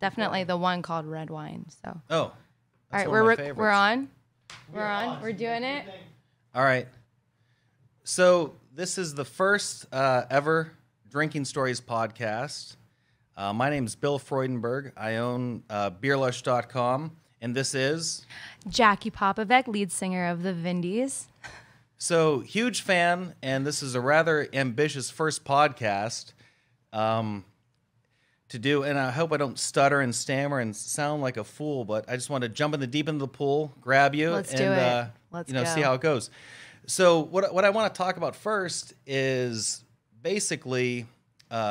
Definitely the one called Red Wine. So. Oh. All right, one of my favorites. we're on. We're on. We're doing it. All right. So this is the first ever Drinking Stories podcast. My name is Bill Freudenberg. I own Beerlush.com, and this is Jackie Popovec, lead singer of the Vindys. So huge fan, and this is a rather ambitious first podcast to do. And I hope I don't stutter and stammer and sound like a fool, but I just want to jump in the deep into the pool, grab you, Let's and do it. Let's go. see how it goes. So what I want to talk about first is basically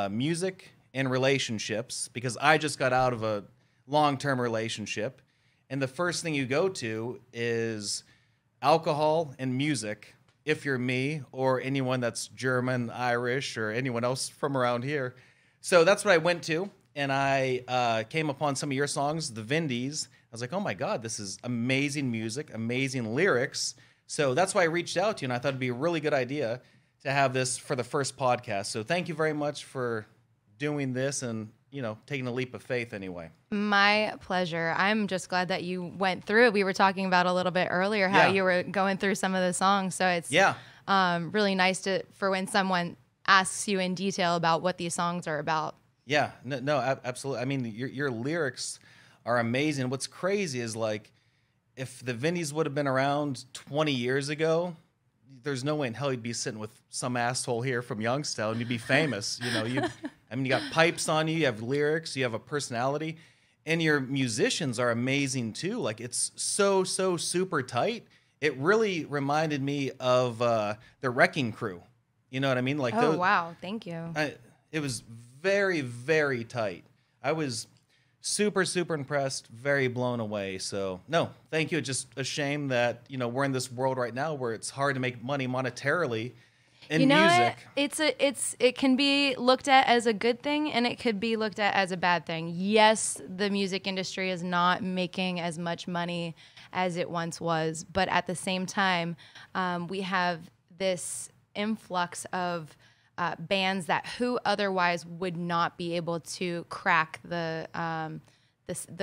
music and relationships, because I just got out of a long-term relationship, and the first thing you go to is alcohol and music. If you're me or anyone that's German, Irish, or anyone else from around here. So that's what I went to, and I came upon some of your songs, the Vindys. I was like, oh my God, this is amazing music, amazing lyrics. So that's why I reached out to you, and I thought it'd be a really good idea to have this for the first podcast. So thank you very much for doing this and, taking a leap of faith anyway. My pleasure. I'm just glad that you went through it. We were talking about a little bit earlier how you were going through some of the songs. So it's really nice for when someone asks you in detail about what these songs are about. Yeah, no, absolutely. I mean, your lyrics are amazing. What's crazy is, like, if the Vindys would have been around 20 years ago, there's no way in hell you'd be sitting with some asshole here from Youngstown. You'd be famous. You got pipes on you. You have lyrics. You have a personality. And your musicians are amazing, too. Like, it's so super tight. It really reminded me of the Wrecking Crew. You know what I mean? Like, wow. Thank you. It was very, very tight. I was super impressed, very blown away. So, no, thank you. It's just a shame that, we're in this world right now where it's hard to make money monetarily in music. It can be looked at as a good thing, and it could be looked at as a bad thing. Yes, the music industry is not making as much money as it once was, but at the same time, we have this influx of bands who otherwise would not be able to crack the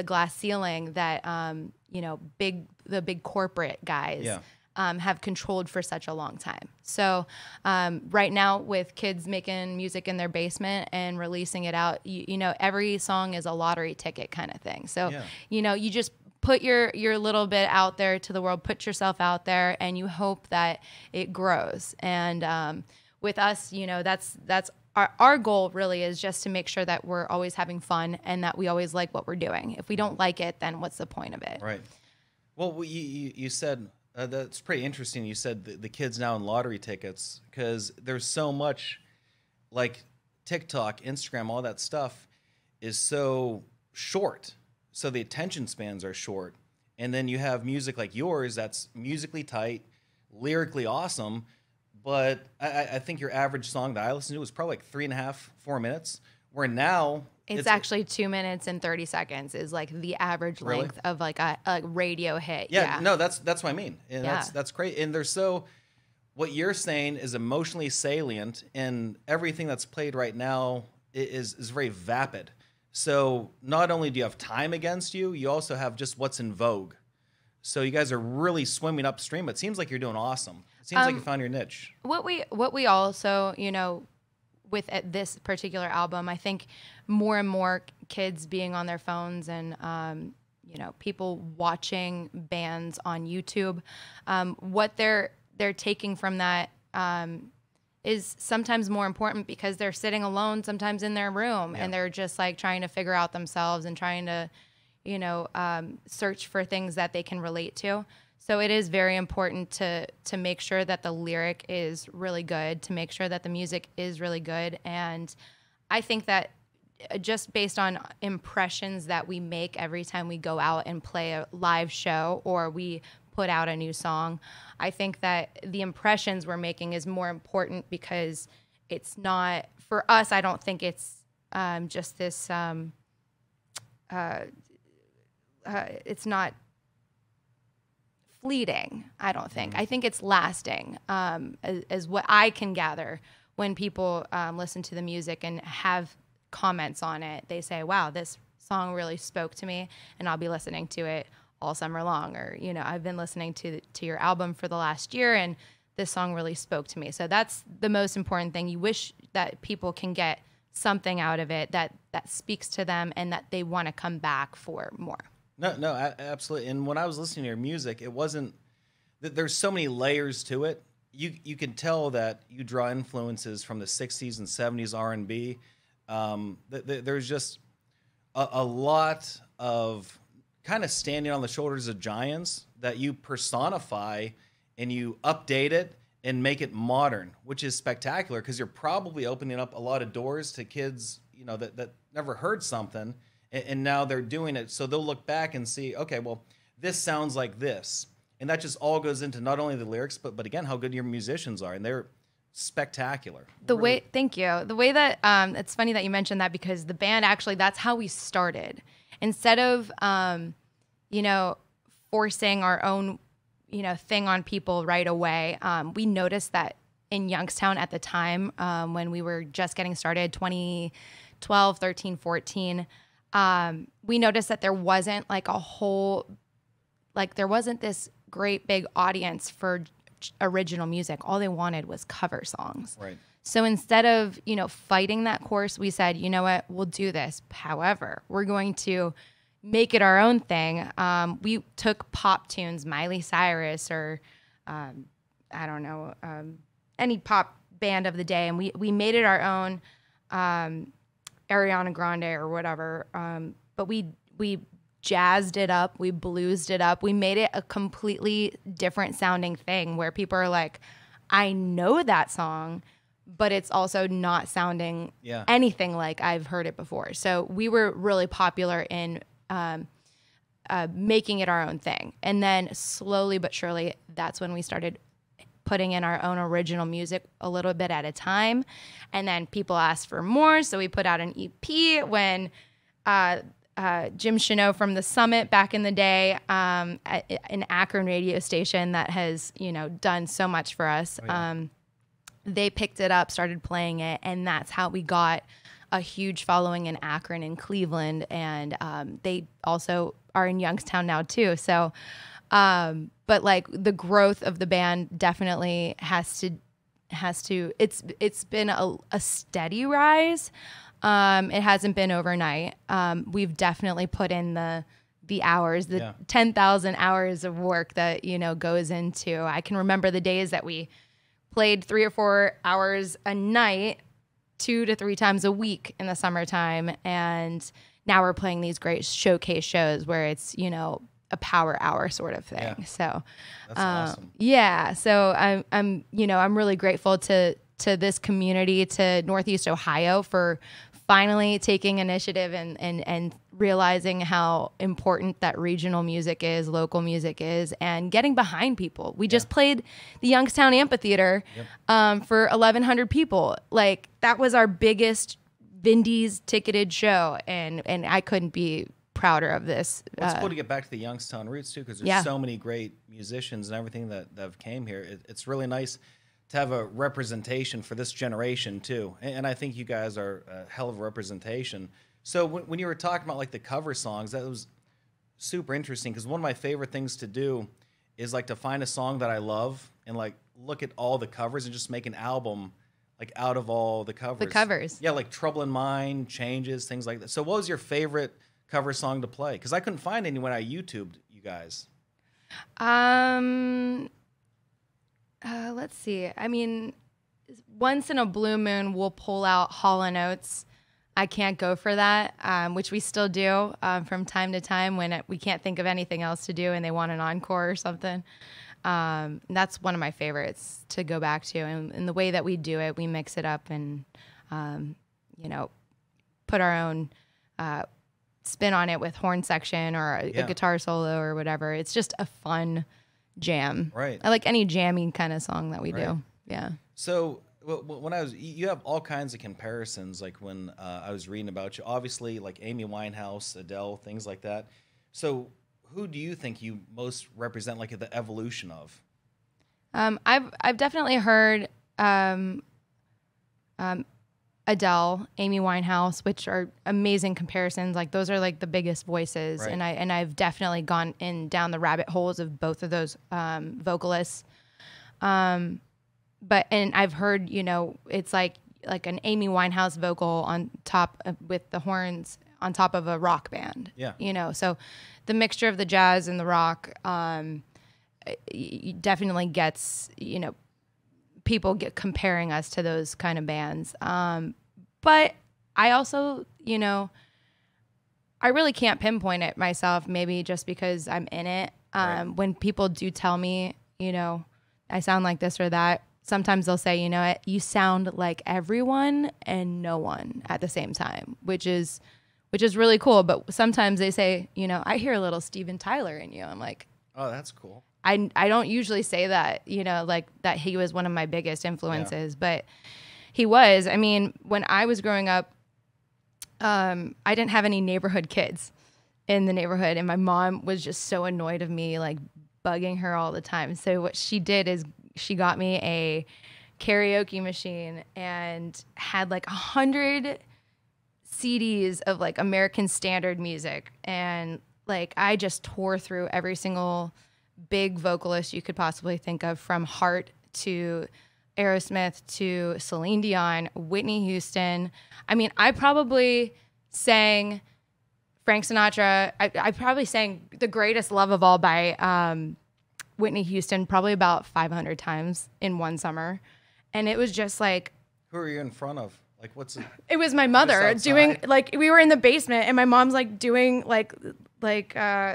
glass ceiling that the big corporate guys have controlled for such a long time. So right now, with kids making music in their basement and releasing it out, every song is a lottery ticket kind of thing. So you just put your little bit out there to the world, put yourself out there, and you hope that it grows. And with us, that's our goal really is just to make sure that we're always having fun and that we always like what we're doing. If we don't like it, then what's the point of it? Right. Well, you said that's pretty interesting. You said the kids now in lottery tickets, because there's so much, like TikTok, Instagram, all that stuff is so short. So the attention spans are short. And then you have music like yours that's musically tight, lyrically awesome. But I think your average song that I listened to was probably like 3.5, 4 minutes. Where now it's actually 2 minutes and 30 seconds is like the average length of like a radio hit. Yeah, no, that's what I mean. And that's great. And what you're saying is emotionally salient, and everything that's played right now is very vapid. So not only do you have time against you, you also have just what's in vogue. So you guys are really swimming upstream. It seems like you're doing awesome. It seems like you found your niche. What we also, with this particular album, I think more and more kids being on their phones and, people watching bands on YouTube, what they're taking from that is sometimes more important, because they're sitting alone sometimes in their room and they're just like trying to figure out themselves and trying to, search for things that they can relate to. So it is very important to make sure that the lyric is really good, to make sure that the music is really good. And I think that just based on impressions that we make every time we go out and play a live show or we put out a new song, I think that the impressions we're making is more important, because it's not, for us, I don't think it's just this, it's not fleeting, I don't think. I think it's lasting, as what I can gather when people listen to the music and have comments on it. They say, wow, this song really spoke to me, and I'll be listening to it all summer long. Or, you know, I've been listening to your album for the last year, and this song really spoke to me. So that's the most important thing. You wish that people can get something out of it that speaks to them and that they want to come back for more. No, absolutely. And when I was listening to your music, it wasn't there's so many layers to it. You can tell that you draw influences from the 60s and 70s R&B. There's just a lot of kind of standing on the shoulders of giants that you personify and you update it and make it modern, which is spectacular because you're probably opening up a lot of doors to kids, you know, that never heard something, and now they're doing it. So they'll look back and see, okay, well, this sounds like this. And that just all goes into not only the lyrics, but again, how good your musicians are. And they're spectacular. Thank you. The way that, it's funny that you mentioned that because the band, actually, that's how we started. Instead of, you know, forcing our own, you know, thing on people right away, we noticed that in Youngstown at the time, when we were just getting started, 2012, 13, 14, we noticed that there wasn't like there wasn't this great big audience for original music. All they wanted was cover songs. Right. So instead of, you know, fighting that course, we said, you know what, we'll do this. However, we're going to make it our own thing. We took pop tunes, Miley Cyrus or I don't know, any pop band of the day, and we made it our own, Ariana Grande or whatever. But we jazzed it up, we bluesed it up, we made it a completely different sounding thing where people are like, I know that song, but it's also not sounding anything like I've heard it before. So we were really popular in making it our own thing. And then slowly but surely, that's when we started putting in our own original music a little bit at a time. And then people asked for more, so we put out an EP when Jim Cheneau from the Summit back in the day, an Akron radio station that has, you know, done so much for us. Oh, yeah. They picked it up, started playing it, and that's how we got a huge following in Akron and Cleveland. And they also are in Youngstown now too. So, but like the growth of the band definitely has to. It's been a steady rise. It hasn't been overnight. We've definitely put in the hours, 10,000 hours of work that, you know, goes into. I can remember the days that we played 3 or 4 hours a night, 2 to 3 times a week in the summertime. And now we're playing these great showcase shows where it's, you know, a power hour sort of thing. Yeah. So that's awesome. Yeah. So I'm really grateful to this community, to Northeast Ohio, for finally taking initiative and realizing how important that regional music is, local music is, and getting behind people. We just played the Youngstown Amphitheater for 1,100 people. Like, that was our biggest Vindys ticketed show, and I couldn't be prouder of this. Well, it's cool to get back to the Youngstown roots too, because there's so many great musicians and everything that have came here. It's really nice to have a representation for this generation too, and I think you guys are a hell of a representation. So when you were talking about like the cover songs, that was super interesting, because one of my favorite things to do is like to find a song that I love and like look at all the covers and just make an album like out of all the covers. The covers. Yeah, like Trouble in Mind, Changes, things like that. So what was your favorite cover song to play? Because I couldn't find any when I YouTubed you guys. Let's see. I mean, once in a blue moon, we'll pull out Hall & Oates. I Can't Go For That, which we still do from time to time when we can't think of anything else to do and they want an encore or something. That's one of my favorites to go back to. And the way that we do it, we mix it up and, put our own spin on it with horn section or a guitar solo or whatever. It's just a fun jam. Right. I like any jammy kind of song that we do. Yeah. So when you have all kinds of comparisons, like when I was reading about you, obviously like Amy Winehouse, Adele, things like that. So who do you think you most represent, like the evolution of? I've definitely heard Adele, Amy Winehouse, which are amazing comparisons. Like those are like the biggest voices, Right. and I've definitely gone in down the rabbit holes of both of those vocalists. But I've heard, you know, it's like an Amy Winehouse vocal on top with the horns on top of a rock band. Yeah. You know, so the mixture of the jazz and the rock definitely gets, you know, people get comparing us to those kind of bands. But I also, you know, I really can't pinpoint it myself, maybe just because I'm in it. Right. When people do tell me, you know, I sound like this or that, sometimes they'll say, you know what, you sound like everyone and no one at the same time, which is really cool. But sometimes they say, you know, I hear a little Steven Tyler in you. I'm like, Oh, that's cool. I don't usually say that, you know, like that he was one of my biggest influences, but he was. I mean, when I was growing up, I didn't have any neighborhood kids in the neighborhood, and my mom was just so annoyed of me, like bugging her all the time. So what she did is she got me a karaoke machine and had like 100 CDs of like American standard music, and like I just tore through every single big vocalist you could possibly think of, from Heart to Aerosmith to Celine Dion, Whitney Houston. I mean, I probably sang Frank Sinatra. I probably sang The Greatest Love of All by Whitney Houston probably about 500 times in one summer. And it was just like... Who are you in front of? Like, what's it? It was my mother doing, like, we were in the basement and my mom's like doing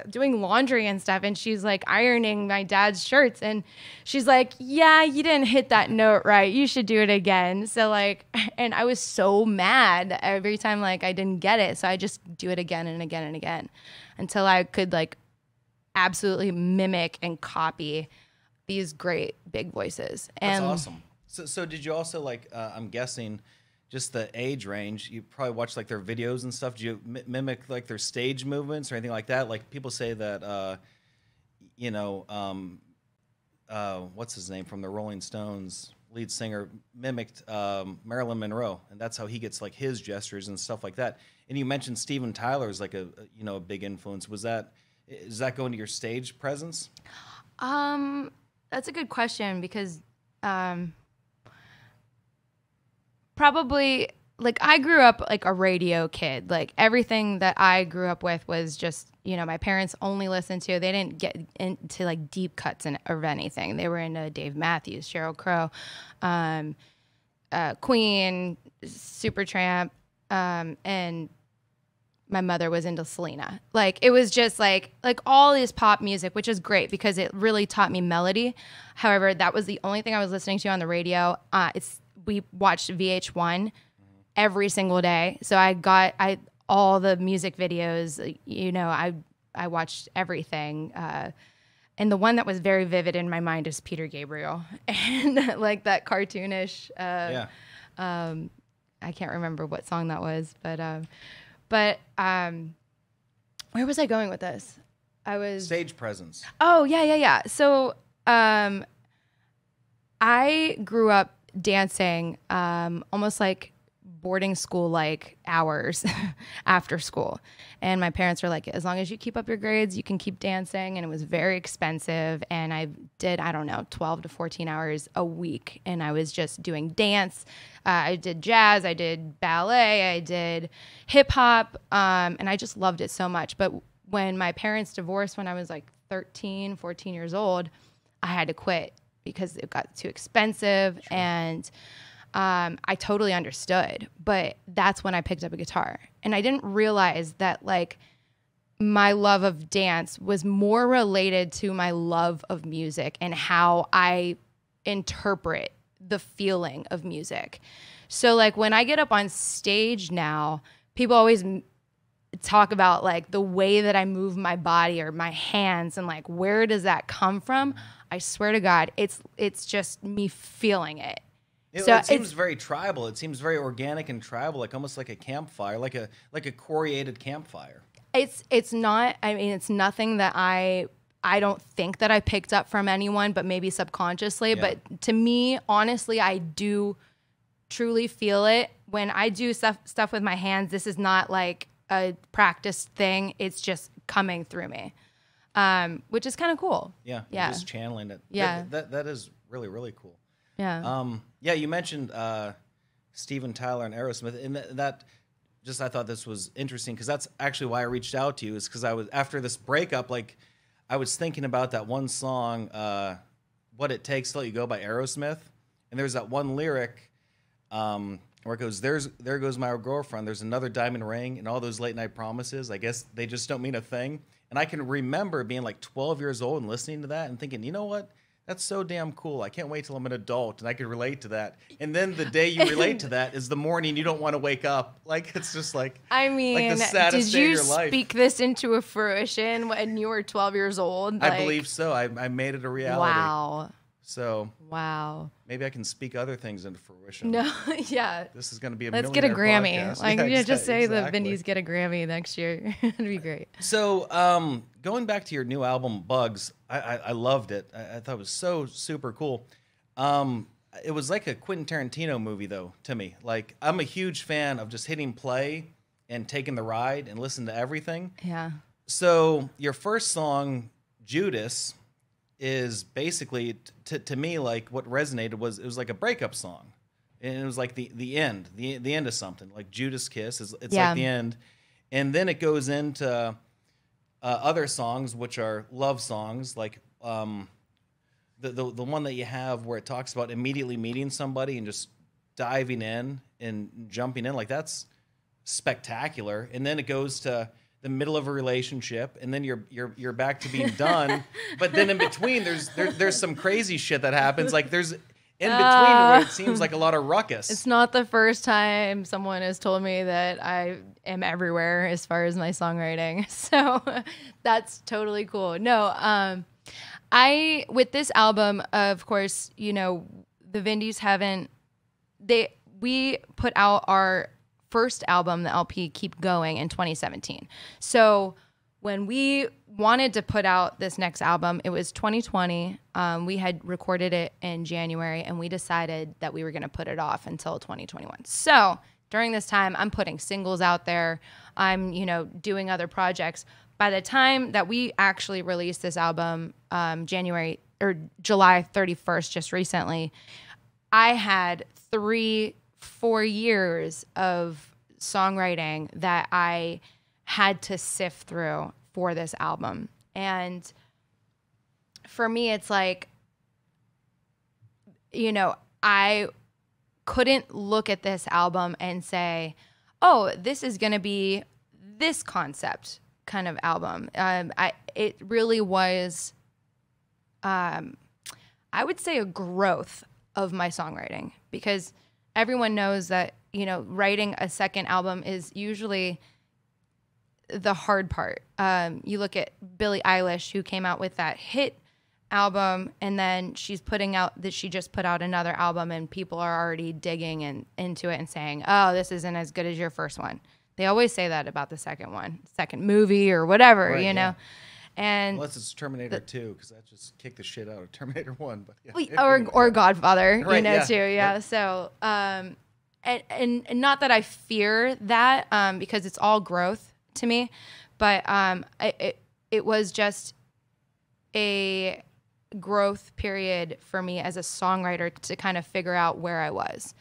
doing laundry and stuff, and she's like ironing my dad's shirts, and she's like, yeah, you didn't hit that note right, you should do it again. So like, and I was so mad every time like I didn't get it, so I just do it again and again and again until I could like absolutely mimic and copy these great big voices. And That's awesome. So did you also like I'm guessing just the age range, you probably watch like their videos and stuff. Do you mimic like their stage movements or anything like that? Like people say that, you know, what's his name from the Rolling Stones, lead singer, mimicked Marilyn Monroe, and that's how he gets like his gestures and stuff like that. And you mentioned Steven Tyler is like a big influence. Does that go into your stage presence? That's a good question because probably, like, I grew up like a radio kid. Like everything that I grew up with was just, you know, my parents only listened to. They didn't get into like deep cuts of anything. They were into Dave Matthews, Sheryl Crow, Queen, Supertramp, and my mother was into Selena. Like it was just like all this pop music, which is great because it really taught me melody. However, that was the only thing I was listening to on the radio. We watched VH1 every single day. So I all the music videos, you know, I watched everything. And the one that was very vivid in my mind is Peter Gabriel. And like that cartoonish, I can't remember what song that was, but where was I going with this? I was stage presence. Oh, yeah. So I grew up dancing almost like boarding school like hours after school, and my parents were like, as long as you keep up your grades you can keep dancing, and it was very expensive, and I did 12 to 14 hours a week, and I was just doing dance. I did jazz, I did ballet, I did hip hop, and I just loved it so much. But when my parents divorced when I was like 13, 14 years old, I had to quit because it got too expensive. Sure. And I totally understood. But that's when I picked up a guitar. And I didn't realize that like my love of dance was more related to my love of music and how I interpret the feeling of music. So like when I get up on stage now, people always talk about like the way that I move my body or my hands and like where does that come from? I swear to God, it's just me feeling it. It seems very tribal. It seems very organic and tribal, like almost like a campfire, like a coriated campfire. It's not. I mean, it's nothing that I don't think that I picked up from anyone, but maybe subconsciously. Yeah. But to me, honestly, I do truly feel it when I do stuff with my hands, this is not like a practice thing. It's just coming through me, which is kind of cool. Yeah. Yeah. You're just channeling it. Yeah. That is really, really cool. Yeah. Yeah, you mentioned Steven Tyler and Aerosmith, and that just I thought this was interesting because that's actually why I reached out to you, is because I was after this breakup, like I was thinking about that one song, "What It Takes to Let You Go" by Aerosmith, and there's that one lyric where it goes, there goes my girlfriend, there's another diamond ring, and all those late night promises, I guess they just don't mean a thing. And I can remember being like 12 years old and listening to that and thinking, you know what? That's so damn cool. I can't wait till I'm an adult and I can relate to that. And then the day you relate to that is the morning you don't want to wake up. Like, it's just like, I mean, like the saddest did day you of your life. speak this into a fruition when you were 12 years old? I believe so. I made it a reality. Wow. So wow. Maybe I can speak other things into fruition. No, yeah. This is going to be a Let's get a Grammy. podcast. Like, yeah, just say exactly. the Vindys get a Grammy next year. It'd be great. So, going back to your new album, Bugs, I loved it. I thought it was so super cool. It was like a Quentin Tarantino movie, though, to me. Like, I'm a huge fan of just hitting play and taking the ride and listening to everything. Yeah. So, your first song, Judas, is basically, to me, like what resonated was it was like a breakup song. And it was like the end, the end of something. Like Judas Kiss, it's like the end. And then it goes into other songs, which are love songs, like the one that you have where it talks about immediately meeting somebody and just diving in and jumping in. Like, that's spectacular. And then it goes to the middle of a relationship, and then you're back to being done. But then in between, there's some crazy shit that happens. Like, there's in between where it seems like a lot of ruckus. It's not the first time someone has told me that I am everywhere as far as my songwriting. So that's totally cool. No, with this album, of course, you know, the Vindys we put out our first album, the LP, Keep Going, in 2017. So when we wanted to put out this next album, it was 2020. We had recorded it in January, and we decided that we were going to put it off until 2021. So during this time, I'm putting singles out there. I'm, doing other projects. By the time that we actually released this album, July 31st, just recently, I had 4 years of songwriting that I had to sift through for this album. And for me, it's like, I couldn't look at this album and say, oh, this is going to be this concept kind of album. It really was, I would say, a growth of my songwriting, because everyone knows that, writing a second album is usually the hard part. You look at Billie Eilish, who came out with that hit album, and then she just put out another album, and people are already digging into it and saying, oh, this isn't as good as your first one. They always say that about the second movie or whatever, right, know. And unless it's Terminator 2, because that just kicked the shit out of Terminator 1. But or Godfather, right, too. Yeah. Yep. So, and not that I fear that, because it's all growth to me, but it was just a growth period for me as a songwriter to kind of figure out where I was.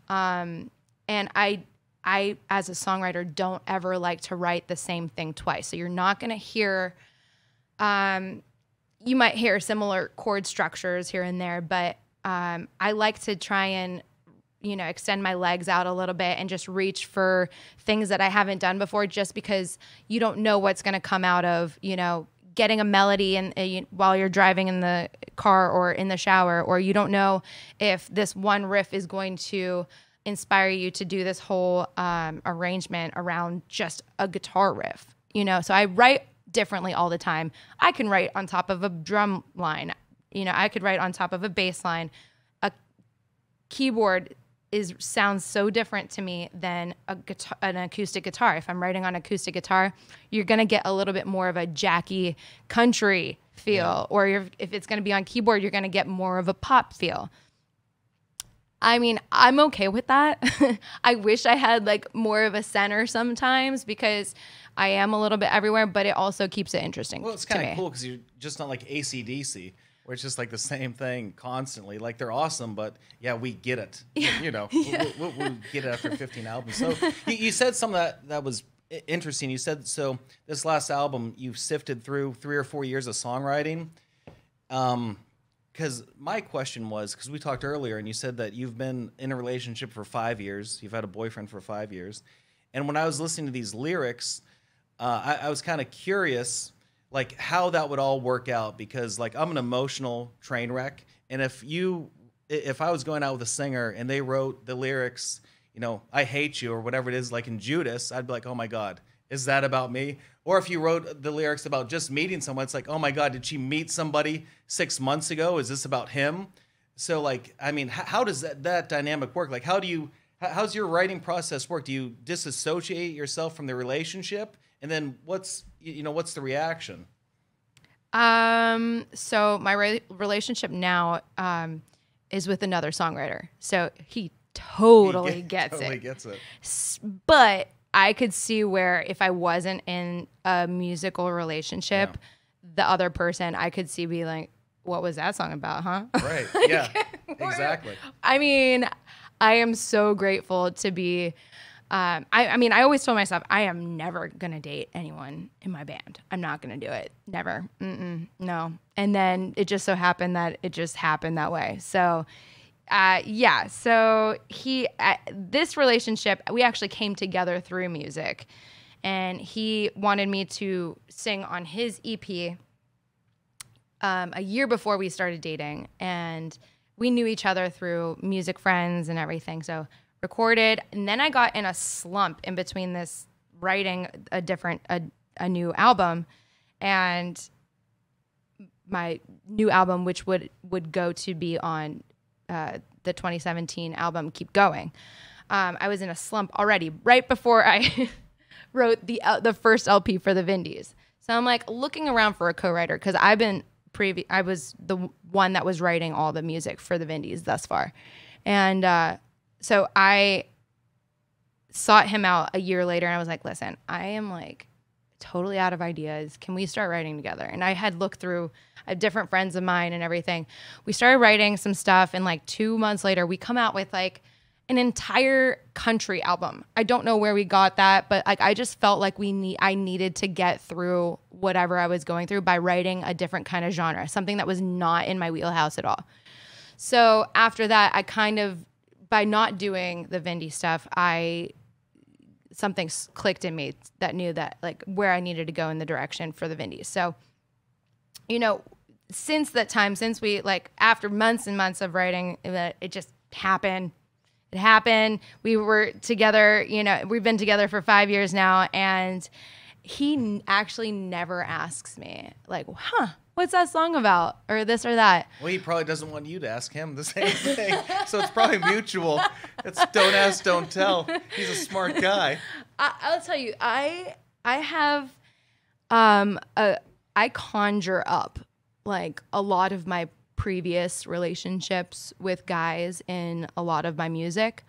And I as a songwriter don't ever like to write the same thing twice. So you're not going to hear, you might hear similar chord structures here and there, but I like to try and, extend my legs out a little bit and just reach for things that I haven't done before, just because you don't know what's going to come out of, getting a melody while you're driving in the car or in the shower, or you don't know if this one riff is going to inspire you to do this whole arrangement around just a guitar riff, So I write differently all the time. I can write on top of a drum line, I could write on top of a bass line. A keyboard sounds so different to me than an acoustic guitar. If I'm writing on acoustic guitar, you're gonna get a little bit more of a jacky country feel, or if it's gonna be on keyboard, you're gonna get more of a pop feel. I mean, I'm okay with that. I wish I had like more of a center sometimes because I am a little bit everywhere, but it also keeps it interesting. Well, it's kind of cool because you're just not like AC/DC, where it's just like the same thing constantly. Like they're awesome, but yeah, we get it. You know, we'll get it after 15 albums. So you said something that was interesting. You said, so this last album, you've sifted through 3 or 4 years of songwriting. Because my question was, because we talked earlier and you said that you've been in a relationship for 5 years. You've had a boyfriend for 5 years. And when I was listening to these lyrics, I was kind of curious, like how that would all work out. Because like I'm an emotional train wreck. And if I was going out with a singer and they wrote the lyrics, you know, I hate you or whatever it is, like in Judas, I'd be like, oh my God, is that about me? Or if you wrote the lyrics about just meeting someone, it's like, oh my God, did she meet somebody 6 months ago? Is this about him? So like, I mean, how does that dynamic work? Like, how's your writing process work? Do you disassociate yourself from the relationship? And then what's the reaction? So my relationship now, is with another songwriter. So he totally gets it. But I could see where if I wasn't in a musical relationship, the other person I could see be like, what was that song about, huh? Right. Yeah, exactly. I mean, I am so grateful to be, I mean, I always told myself, I am never going to date anyone in my band. I'm not going to do it. Never. No. And then it just so happened that it just happened that way. So so this relationship, we actually came together through music, and he wanted me to sing on his EP a year before we started dating, and we knew each other through music friends and everything. So recorded, and then I got in a slump in between this writing a new album, and my new album, which would go to be on the 2017 album, Keep Going. I was in a slump already right before I wrote the first LP for the Vindys. So I'm like looking around for a co-writer because I was the one that was writing all the music for the Vindys thus far. And so I sought him out a year later, and I was like, listen, I am like totally out of ideas. Can we start writing together? And I had looked through different friends of mine and everything. We started writing some stuff, and like 2 months later, we come out with like an entire country album. I don't know where we got that, but like I just felt like I needed to get through whatever I was going through by writing a different kind of genre, something that was not in my wheelhouse at all. So after that, I kind of, by not doing the Vindy stuff, something clicked in me that knew that like where I needed to go in the direction for the Vindys. So, you know, since that time, since we like after months and months of writing, it just happened. It happened. We were together, you know, we've been together for 5 years now, and he actually never asks me like, what's that song about, or this or that. Well, he probably doesn't want you to ask him the same thing. So it's probably mutual. It's don't ask, don't tell. He's a smart guy. I'll tell you, I have, I conjure up like a lot of my previous relationships with guys in a lot of my music.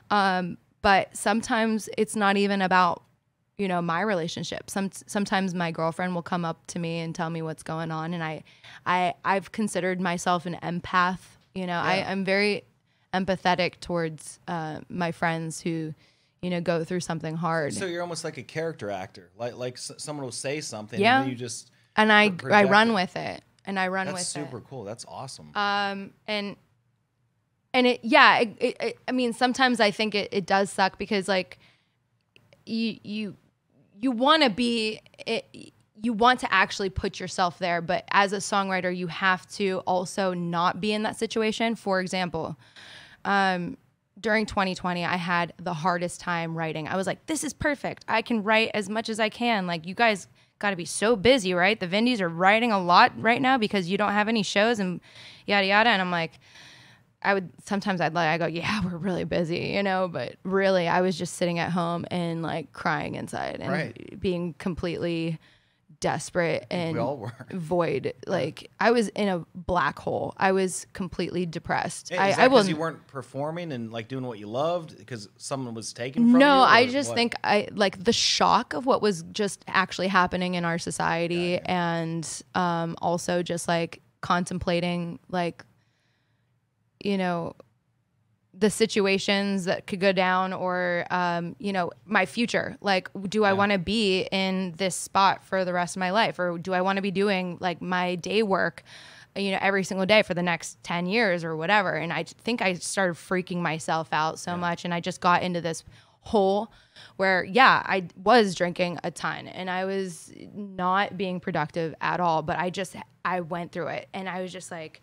But sometimes it's not even about, you know, my relationship. Sometimes my girlfriend will come up to me and tell me what's going on, and I've considered myself an empath. You know, yeah. I'm very empathetic towards my friends who, you know, go through something hard. So you're almost like a character actor. Like someone will say something, yeah, and then you just I run with it, and I run with it. That's super cool. That's awesome. And it, yeah, I mean, sometimes I think it does suck because like you want to be it, you want to actually put yourself there, but as a songwriter you have to also not be in that situation. For example, during 2020 I had the hardest time writing. I was like, this is perfect, I can write as much as I can. Like, you guys got to be so busy, right? The Vindys are writing a lot right now because you don't have any shows and yada yada. And I'm like, I go, yeah, we're really busy, you know, but really I was just sitting at home and like crying inside and being completely desperate and we all were. void. Like I was in a black hole. I was completely depressed. Hey, is that because you weren't performing and like doing what you loved because someone was taken from you? No, I just think I like the shock of what was just actually happening in our society, and also just like contemplating like, you know, the situations that could go down, or you know, my future. Like, do I want to be in this spot for the rest of my life, or do I want to be doing like my day work, you know, every single day for the next 10 years or whatever? And I think I started freaking myself out so much, and I just got into this hole where I was drinking a ton and I was not being productive at all, but I went through it, and I was just like,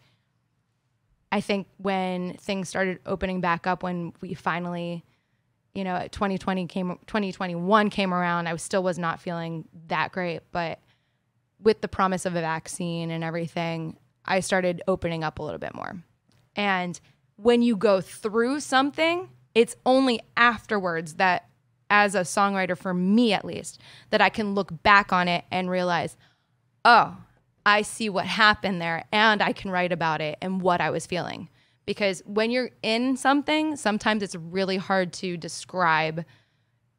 I think when things started opening back up, when we finally, you know, 2021 came around, I still was not feeling that great. But with the promise of a vaccine and everything, I started opening up a little bit more. And when you go through something, it's only afterwards that, as a songwriter, for me at least, that I can look back on it and realize, oh, I see what happened there, and I can write about it and what I was feeling. Because when you're in something, sometimes it's really hard to describe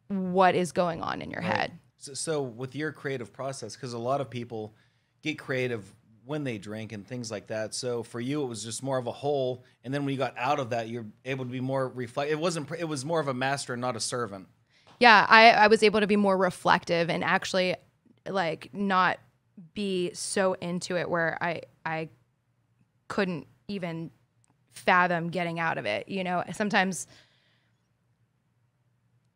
what is going on in your head. So with your creative process, because a lot of people get creative when they drink and things like that. So for you, it was just more of a hole. And then when you got out of that, you're able to be more reflective. It was more of a master, not a servant. Yeah, I was able to be more reflective and actually like not be so into it where I couldn't even fathom getting out of it. You know, sometimes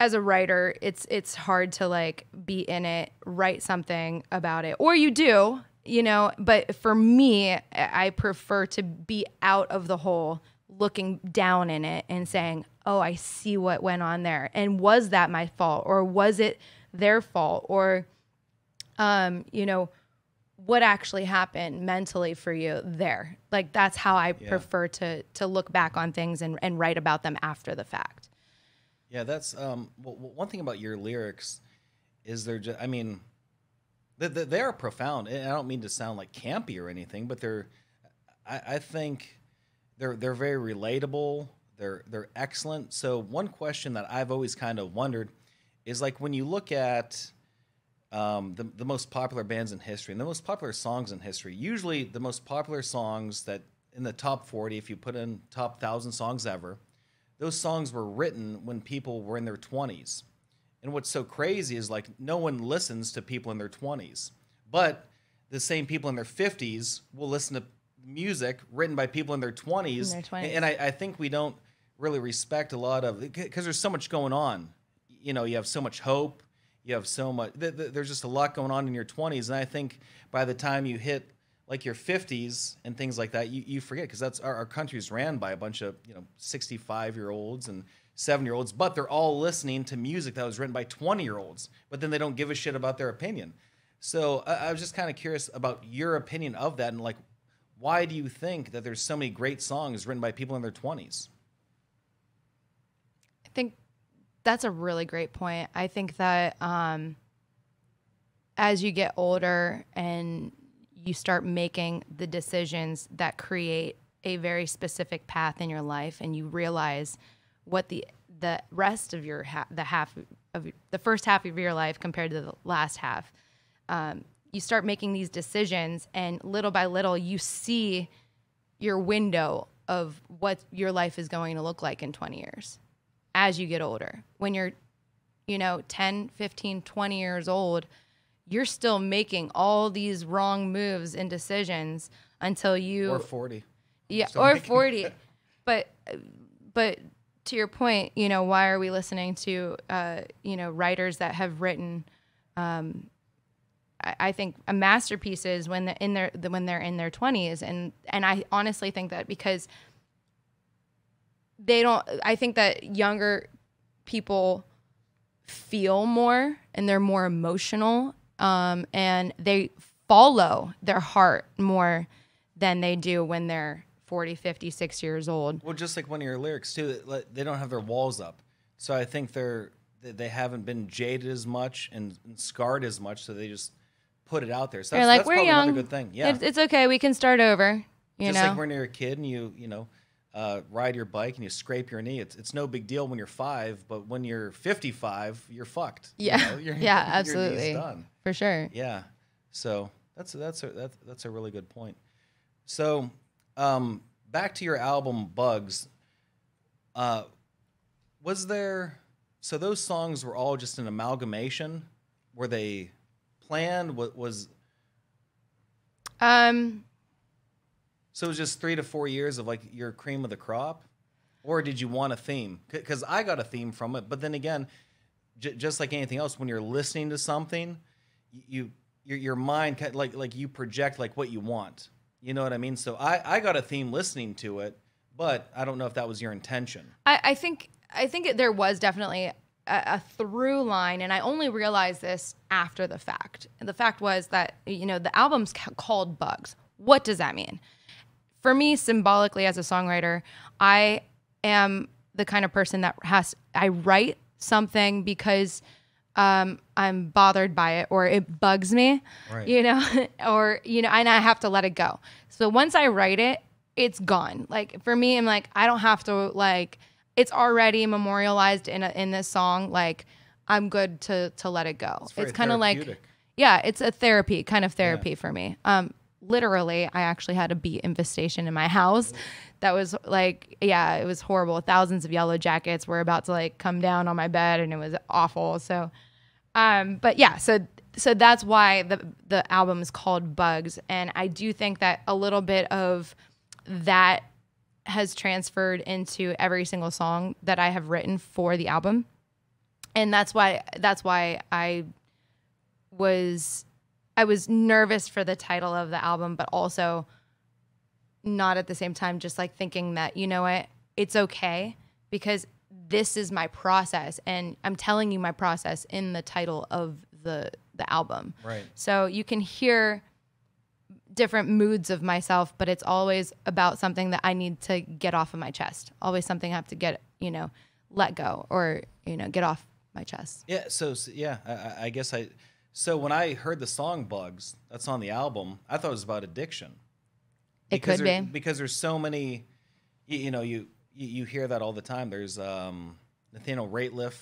as a writer, it's hard to like be in it, write something about it, or you do, you know, but for me, I prefer to be out of the hole, looking down in it and saying, oh, I see what went on there. And was that my fault, or was it their fault? Or, you know, what actually happened mentally for you there? Like, that's how I prefer to look back on things and write about them after the fact. Yeah, that's one thing about your lyrics is they're just, I mean, they are profound. And I don't mean to sound like campy or anything, but I think they're very relatable. They're excellent. So one question that I've always kind of wondered is, like, when you look at the most popular bands in history and the most popular songs in history, usually the most popular songs that in the top 40, if you put in top 1,000 songs ever, those songs were written when people were in their 20s. And what's so crazy is, like, no one listens to people in their 20s, but the same people in their 50s will listen to music written by people in their 20s. And I think we don't really respect a lot of, because there's so much going on. You know, you have so much hope. You have so much, there's just a lot going on in your 20s. And I think by the time you hit like your 50s and things like that, you forget, because that's our country's ran by a bunch of, you know, 65-year-olds and 7-year-olds, but they're all listening to music that was written by 20-year-olds, but then they don't give a shit about their opinion. So I was just kind of curious about your opinion of that, and like, why do you think that there's so many great songs written by people in their 20s? I think that's a really great point. I think that as you get older and you start making the decisions that create a very specific path in your life, and you realize what the rest of your the first half of your life compared to the last half, you start making these decisions, and little by little you see your window of what your life is going to look like in 20 years as you get older. When you're, you know, 10, 15, 20 years old, you're still making all these wrong moves and decisions until you... Or 40. Yeah, or 40. But to your point, you know, why are we listening to, you know, writers that have written, I think, masterpieces when they're in their 20s, and I honestly think that because they don't. I think that younger people feel more and they're more emotional, and they follow their heart more than they do when they're 40, 50, 60 years old. Well, just like one of your lyrics too, they don't have their walls up. So I think they haven't been jaded as much and scarred as much, so they just put it out there. So You're that's, like, that's we're probably young. another good thing. Yeah. It's okay. We can start over. You Just know? like when you're a kid and you ride your bike and you scrape your knee. It's no big deal when you're 5, but when you're 55, you're fucked. Yeah. Yeah, Your absolutely. knee's done. For sure. Yeah. So that's a really good point. So back to your album Bugs. Was there, so those songs were all just an amalgamation? Were they planned? What was So it was just 3 to 4 years of like your cream of the crop, or did you want a theme? Because I got a theme from it, but then again, just like anything else, when you're listening to something, your mind like you project like what you want. You know what I mean? So I got a theme listening to it, but I don't know if that was your intention. I think there was definitely a through line, and I only realized this after the fact. And the fact was that, you know, the album's called Bugs. What does that mean? For me, symbolically as a songwriter, I am the kind of person that I write something because I'm bothered by it or it bugs me, right. You know, or, you know, and I have to let it go. So once I write it, it's gone. Like for me, I'm like, I don't have to like, it's already memorialized in this song. Like I'm good to let it go. It's kind of like, yeah, it's a therapy for me. Literally, I actually had a bee infestation in my house. That was like, yeah, it was horrible. Thousands of yellow jackets were about to like come down on my bed, and it was awful. So, but yeah, so that's why the album is called Bugs, and I do think that a little bit of that has transferred into every single song that I have written for the album, and that's why I was nervous for the title of the album, but also not at the same time just like thinking that, you know what, it's okay because this is my process, and I'm telling you my process in the title of the album. Right. So you can hear different moods of myself, but it's always about something that I need to get off of my chest. Always something I have to get, you know, let go or, you know, get off my chest. Yeah. So yeah, I guess So when I heard the song Bugs, that's on the album, I thought it was about addiction. It could be. Because there's so many, you know, you hear that all the time. There's Nathaniel Rateliff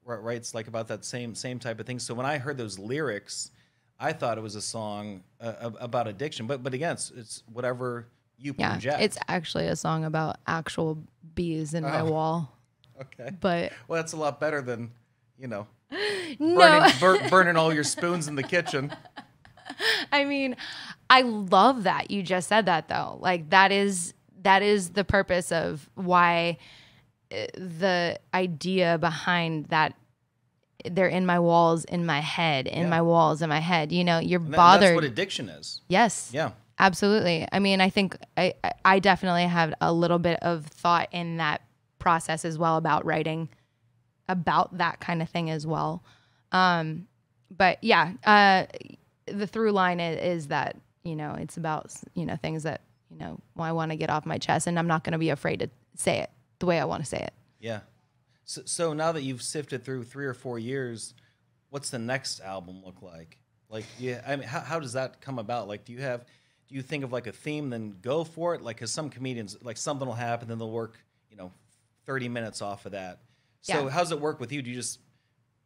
writes like about that same type of thing. So when I heard those lyrics, I thought it was a song about addiction. But again, it's whatever you project. Yeah, it's actually a song about actual bees in my wall. Okay. But well, that's a lot better than, you know, no. burning all your spoons in the kitchen. I mean, I love that you just said that though. Like that is the purpose of why the idea behind that they're in my walls in my head, my walls in my head. You know, you're bothered. That's what addiction is. Yes. Yeah. Absolutely. I mean, I think I definitely have a little bit of thought in that process as well about writing about that kind of thing as well. But yeah, the through line is that, you know, it's about, you know, things that, you know, I want to get off my chest, and I'm not going to be afraid to say it the way I want to say it. Yeah. So now that you've sifted through 3 or 4 years, what's the next album look like? Like, yeah, I mean, how does that come about? Like, do you think of like a theme, then go for it? Like, cause some comedians, like something will happen, then they'll work, you know, 30 minutes off of that. So how does it work with you? Do you just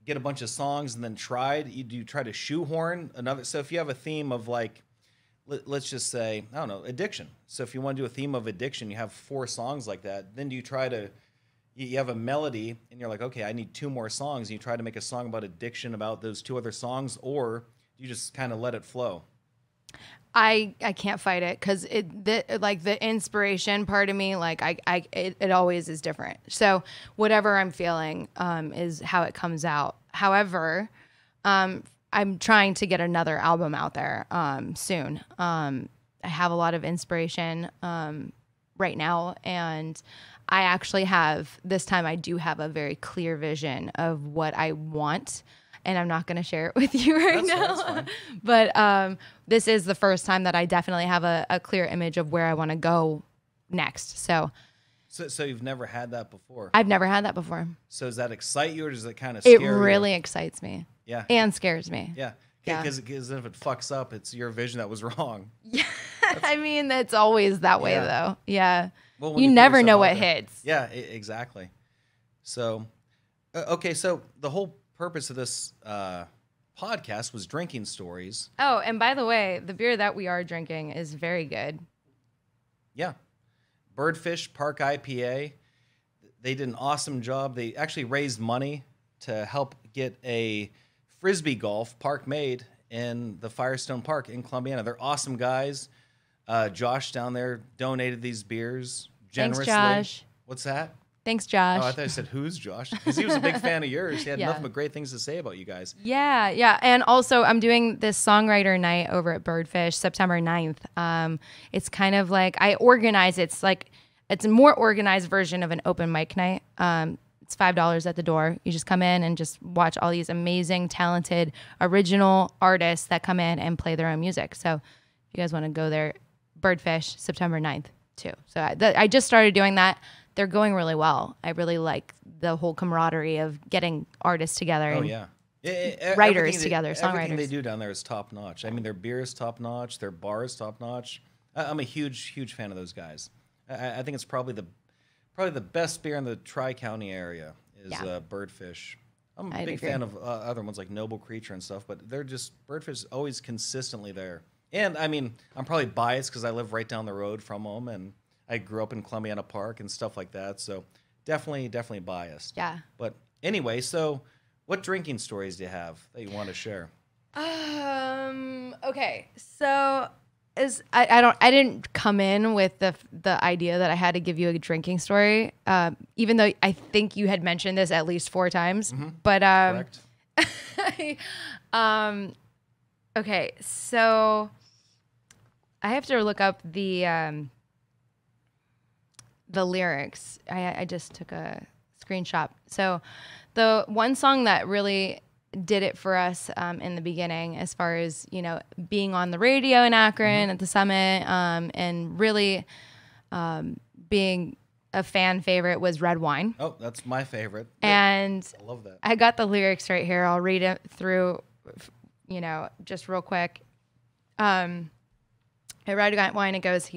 get a bunch of songs and then do you try to shoehorn another? So if you have a theme of like, let's just say, I don't know, addiction. So if you want to do a theme of addiction, you have 4 songs like that. Then do you try to, you have a melody and you're like, okay, I need 2 more songs. And you try to make a song about addiction about those 2 other songs, or do you just kind of let it flow? I can't fight it because the inspiration part of me, like it always is different. So whatever I'm feeling is how it comes out. However, I'm trying to get another album out there soon. I have a lot of inspiration right now, and I actually have, this time I do have a very clear vision of what I want. And I'm not going to share it with you right now. That's fine. But this is the first time that I definitely have a clear image of where I want to go next. So you've never had that before? I've never had that before. So does that excite you, or does it kind of scare you? It really excites me. Yeah. And scares me. Yeah. Yeah. Because if it fucks up, it's your vision that was wrong. Yeah. I mean, it's always that way, though. Yeah. Well, when you put never yourself know out what there- hits. Yeah, exactly. So, okay, so the whole purpose of this podcast was drinking stories. Oh, and by the way, the beer that we are drinking is very good. Yeah. Birdfish Park IPA. They did an awesome job. They actually raised money to help get a Frisbee golf park made in the Firestone Park in Columbiana. They're awesome guys. Josh down there donated these beers generously. Thanks, Josh. What's that? Thanks, Josh. Oh, I thought I said, who's Josh? Because he was a big fan of yours. He had Yeah. nothing but great things to say about you guys. Yeah. And also, I'm doing this songwriter night over at Birdfish September 9th. It's kind of like I organize. It's a more organized version of an open mic night. It's $5 at the door. You just come in and just watch all these amazing, talented, original artists that come in and play their own music. So if you guys want to go there, Birdfish, September 9th, too. So I just started doing that. They're going really well. I really like the whole camaraderie of getting artists together. Oh, and yeah. Writers together, Everything songwriters. they do down there is top notch. I mean, their beer is top notch. Their bar is top notch. I'm a huge fan of those guys. I think it's probably the best beer in the Tri-County area is Birdfish. I'm a big fan of other ones like Noble Creature and stuff, but Birdfish is always consistently there. And I mean, I'm probably biased because I live right down the road from them, and I grew up in Columbiana Park and stuff like that. So definitely biased. Yeah. But anyway, so what drinking stories do you have that you want to share? Okay. So I didn't come in with the idea that I had to give you a drinking story. Even though I think you had mentioned this at least 4 times. Mm-hmm. But Correct. okay, so I have to look up the lyrics. I just took a screenshot. So the one song that really did it for us in the beginning, as far as, being on the radio in Akron at the Summit, and really being a fan favorite, was Red Wine. Oh, that's my favorite. And I love that. I got the lyrics right here. I'll read it through, just real quick. At Red Wine, he goes,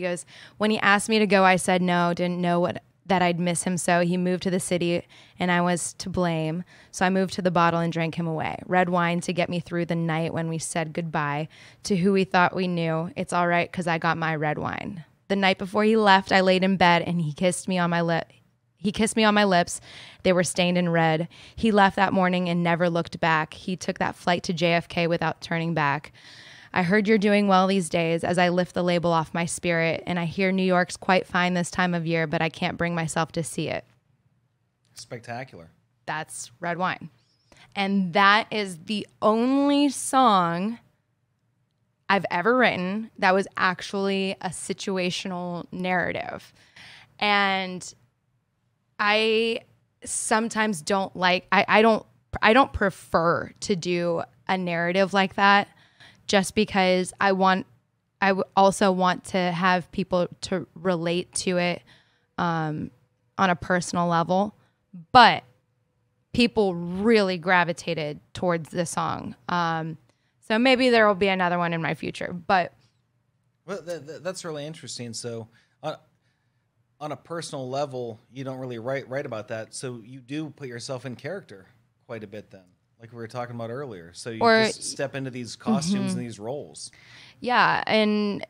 when he asked me to go, I said no, didn't know that I'd miss him so. He moved to the city and I was to blame. So I moved to the bottle and drank him away. Red wine to get me through the night when we said goodbye to who we thought we knew. It's all right because I got my red wine. The night before he left, I laid in bed and he kissed me on my lip. He kissed me on my lips. They were stained in red. He left that morning and never looked back. He took that flight to JFK without turning back. I heard you're doing well these days as I lift the label off my spirit, and I hear New York's quite fine this time of year, but I can't bring myself to see it. Spectacular. That's Red Wine. And that is the only song I've ever written that was actually a situational narrative. And I sometimes don't like, I don't prefer to do a narrative like that, just because I also want to have people to relate to it on a personal level. But people really gravitated towards the song. So maybe there will be another one in my future. But Well, that's really interesting. So on a personal level, you don't really write about that. So you do put yourself in character quite a bit then, like we were talking about earlier. So you just step into these costumes and these roles. Yeah, and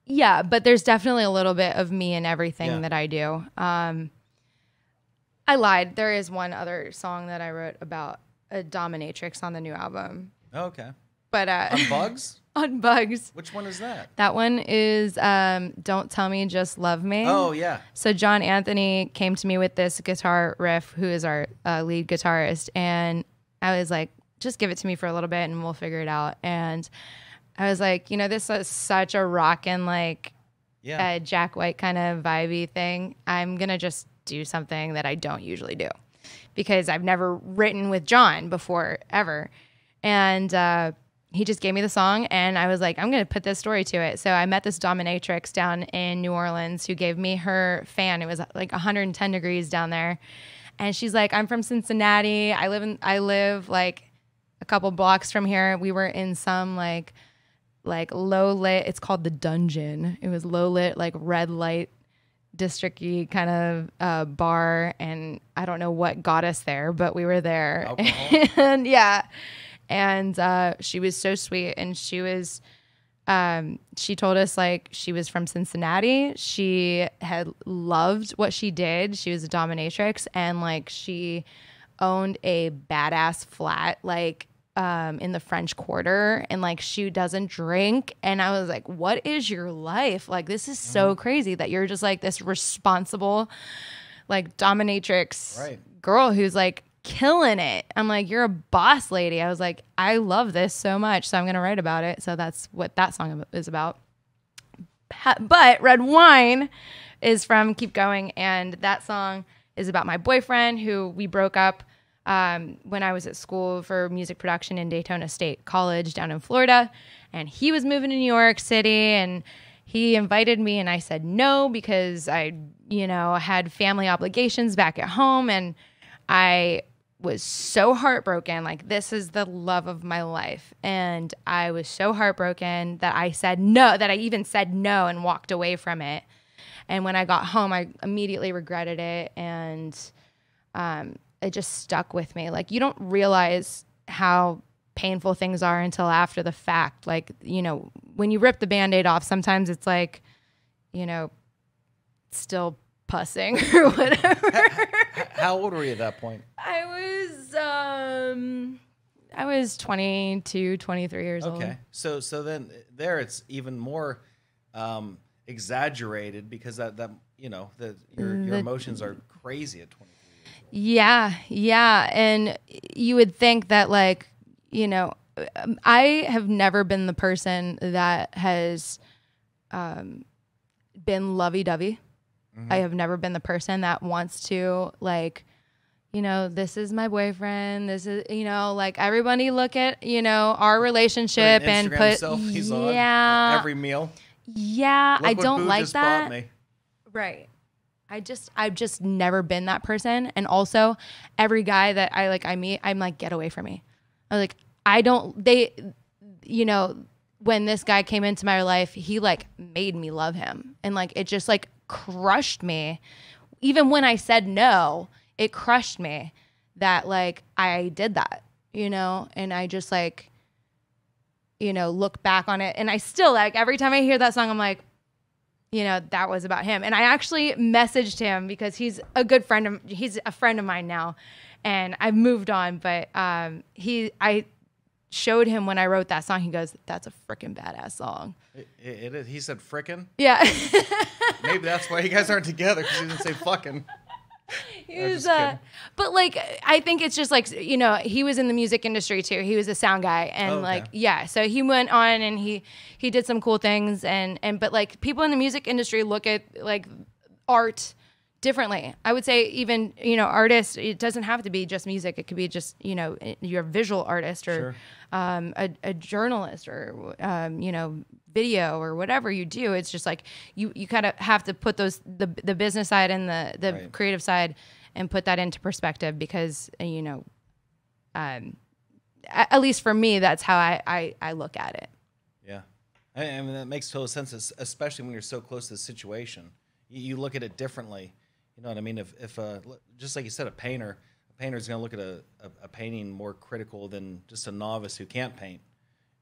yeah, but there's definitely a little bit of me in everything that I do. I lied. There is one other song that I wrote about a dominatrix on the new album. Okay. But On Bugs? on Bugs. Which one is that? That one is Don't Tell Me, Just Love Me. Oh, yeah. So John Anthony came to me with this guitar riff, who is our lead guitarist, and I was like, just give it to me for a little bit and we'll figure it out. And I was like, this is such a rockin', like, Jack White kind of vibey thing. I'm going to just do something that I don't usually do because I've never written with John before, ever. And he just gave me the song, and I was like, I'm going to put this story to it. So I met this dominatrix down in New Orleans who gave me her fan. It was like 110 degrees down there. And she's like, I'm from Cincinnati. I live like a couple blocks from here. We were in some like low lit. It's called the Dungeon. It was low lit, like red light district-y kind of bar, and I don't know what got us there, but we were there. Alcohol. And yeah, and she was so sweet, and she was she told us like she was from Cincinnati. She had loved what she did. She was a dominatrix, and like she owned a badass flat like in the French Quarter, and like she doesn't drink. And I was like, what is your life? Like, this is so crazy that you're just like this responsible like dominatrix girl who's like killing it. I'm like, you're a boss lady. I was like, I love this so much, so I'm gonna write about it. So that's what that song is about. But Red Wine is from Keep Going, and that song is about my boyfriend who we broke up when I was at school for music production in Daytona State College down in Florida, and he was moving to New York City, and he invited me, and I said no because I, had family obligations back at home, and I was so heartbroken. Like, this is the love of my life, and I was so heartbroken that I said no, that I even said no and walked away from it. And when I got home, I immediately regretted it, and it just stuck with me. Like, you don't realize how painful things are until after the fact. Like, when you rip the Band-Aid off, sometimes it's like, still pussing or whatever. How old were you at that point? I was 22, 23 years old. Okay. So then there it's even more exaggerated because that your emotions are crazy at 23 years old. Yeah. And you would think that like, I have never been the person that has been lovey-dovey. I have never been the person that wants to like, this is my boyfriend. This is, like everybody look at, our relationship and put, selfies on every meal. Yeah. Look I what don't Boo like just that. bought me. Right. I've just never been that person. And also every guy that I meet, I'm like, get away from me. I'm like, when this guy came into my life, he like made me love him. And like, it just like crushed me. Even when I said no, it crushed me that like I did that, and I just like, look back on it. And I still like, every time I hear that song, I'm like, that was about him. And I actually messaged him because he's a good friend he's a friend of mine now, and I've moved on. But I showed him when I wrote that song. He goes, "That's a freaking badass song." It is. He said frickin'? Yeah. Maybe that's why you guys aren't together, because he didn't say fucking. He was, but like, I think it's just like, he was in the music industry too. He was a sound guy, and yeah, so he went on and he did some cool things, but like people in the music industry look at like art differently. I would say even, artists, it doesn't have to be just music. It could be just, you're a visual artist or a journalist or, video or whatever you do. It's just like you kind of have to put the business side and the creative side and put that into perspective because, at least for me, that's how I look at it. Yeah. I mean, that makes total sense, especially when you're so close to the situation. You look at it differently. You know what I mean? If just like you said, a painter's going to look at a painting more critical than just a novice who can't paint.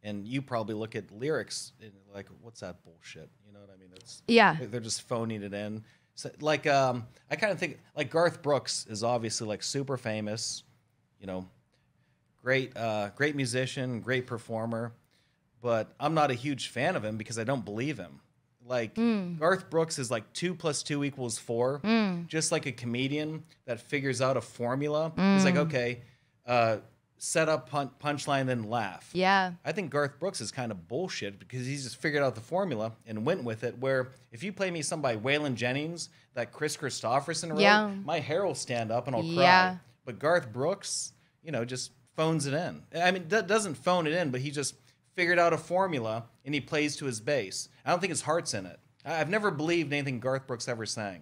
And you probably look at lyrics and like, what's that bullshit? You know what I mean? They're just phoning it in. So, like, I kind of think like Garth Brooks is obviously like super famous, great musician, great performer, but I'm not a huge fan of him because I don't believe him. Like Garth Brooks is like 2 + 2 = 4, just like a comedian that figures out a formula. He's like, okay, set up, punchline, then laugh. Yeah. I think Garth Brooks is kind of bullshit because he's just figured out the formula and went with it. Where if you play me some by Waylon Jennings that Chris Christopherson wrote, my hair will stand up and I'll cry. But Garth Brooks, just phones it in. I mean, doesn't phone it in, but he just figured out a formula and he plays to his bass. I don't think his heart's in it. I've never believed anything Garth Brooks ever sang.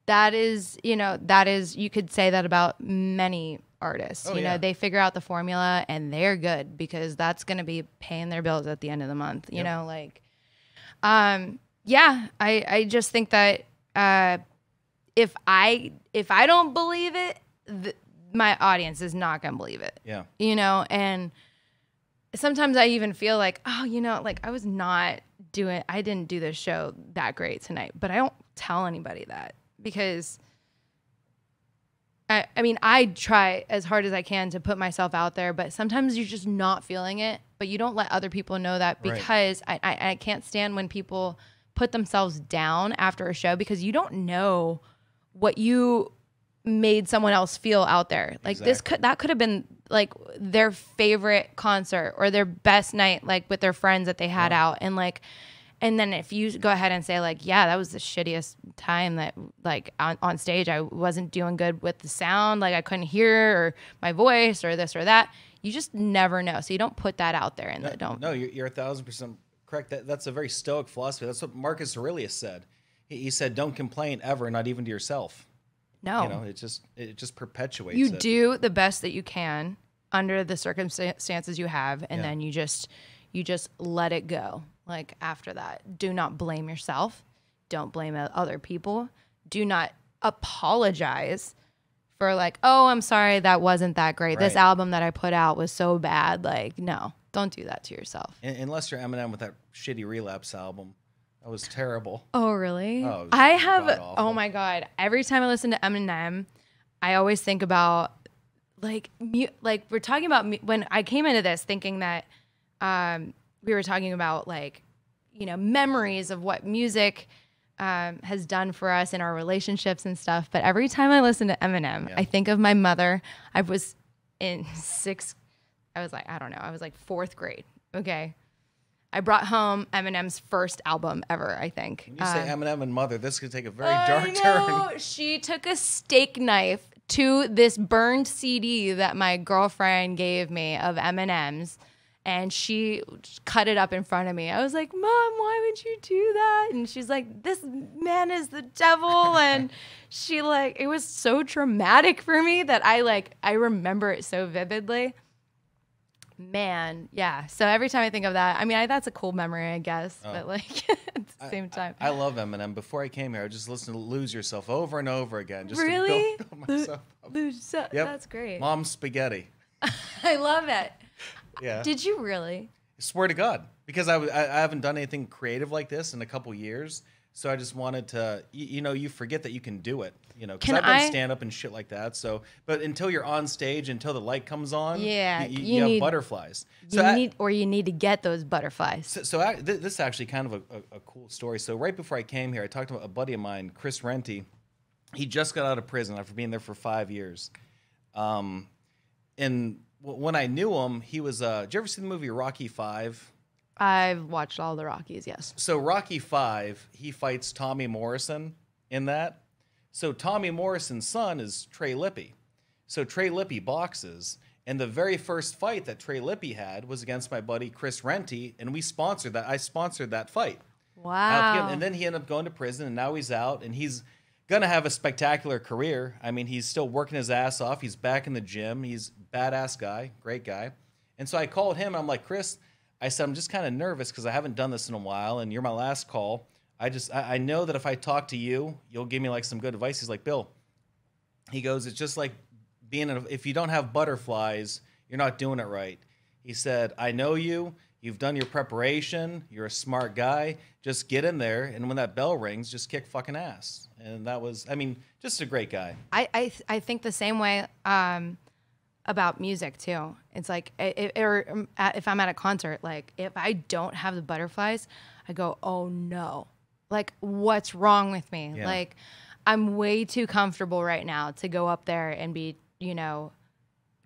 That is, you could say that about many artists. Oh, You yeah. know, they figure out the formula and they're good because that's going to be paying their bills at the end of the month. You know, like, yeah, I just think that if I don't believe it, my audience is not going to believe it. Yeah. You know, and sometimes I even feel like, oh, you know, like I didn't do this show that great tonight, but I don't tell anybody that because I mean, I try as hard as I can to put myself out there, but sometimes you're just not feeling it, but you don't let other people know that because I can't stand when people put themselves down after a show because you don't know what you made someone else feel out there. Like that could have been like their favorite concert or their best night, like with their friends that they had out. And like, and then if you go ahead and say like, yeah, that was the shittiest time that like on stage, I wasn't doing good with the sound. Like I couldn't hear or my voice or this or that. You just never know. So you don't put that out there No, you're 1,000% correct. That's a very stoic philosophy. That's what Marcus Aurelius said. He said, don't complain ever, not even to yourself. No. You know, it just perpetuates you it. do the best that you can under the circumstances you have, and then you just let it go. Like after that, do not blame yourself. Don't blame other people. Do not apologize for like, oh, I'm sorry, that wasn't that great. This album that I put out was so bad. Like, no, don't do that to yourself. Unless you're Eminem with that shitty Relapse album. That was terrible. Oh, really? Oh, I have, oh my God. Every time I listen to Eminem, I always think about like we're talking about when I came into this thinking that we were talking about like, you know, memories of what music has done for us in our relationships and stuff. But every time I listen to Eminem, I think of my mother. I was in I was like fourth grade. Okay. I brought home Eminem's first album ever, I think. When you say Eminem and mother, this could take a very dark turn. She took a steak knife to this burned CD that my girlfriend gave me of Eminem's, and she cut it up in front of me. I was like, Mom, why would you do that? And she's like, this man is the devil. And she like, it was so traumatic for me that I remember it so vividly. Man, yeah. So every time I think of that, I mean, that's a cool memory, I guess. But like at the same time, I love Eminem. Before I came here, I just listened to "Lose Yourself" over and over again, just really to build myself up. Yep. That's great. Mom's spaghetti. I love it. Yeah. Did you really? I swear to God, because I haven't done anything creative like this in a couple years. So I just wanted to, you forget that you can do it, because I've done stand up and shit like that. So, but until you're on stage, until the light comes on, you have butterflies. You need to get those butterflies. So this is actually kind of a cool story. So right before I came here, I talked to a buddy of mine, Chris Renty. He just got out of prison after being there for 5 years. And when I knew him, he was, did you ever see the movie Rocky V? I've watched all the Rockies, yes. So Rocky V, he fights Tommy Morrison in that. So Tommy Morrison's son is Trey Lippe. So Trey Lippe boxes, and the very first fight that Trey Lippe had was against my buddy Chris Renty, and we sponsored that. I sponsored that fight. Wow. And then he ended up going to prison, and now he's out, and he's going to have a spectacular career. I mean, he's still working his ass off. He's back in the gym. He's a badass guy, great guy. And so I called him, and I'm like, Chris, I said, I'm just kind of nervous because I haven't done this in a while, and you're my last call. I know that if I talk to you, you'll give me like some good advice. He's like, Bill, he goes, it's just like if you don't have butterflies, you're not doing it right. He said, I know you. You've done your preparation. You're a smart guy. Just get in there, and when that bell rings, just kick fucking ass. And that was, just a great guy. I think the same way about music too. It's like if I'm at a concert, like if I don't have the butterflies, I go, oh no, like what's wrong with me? Yeah. Like I'm way too comfortable right now to go up there and be,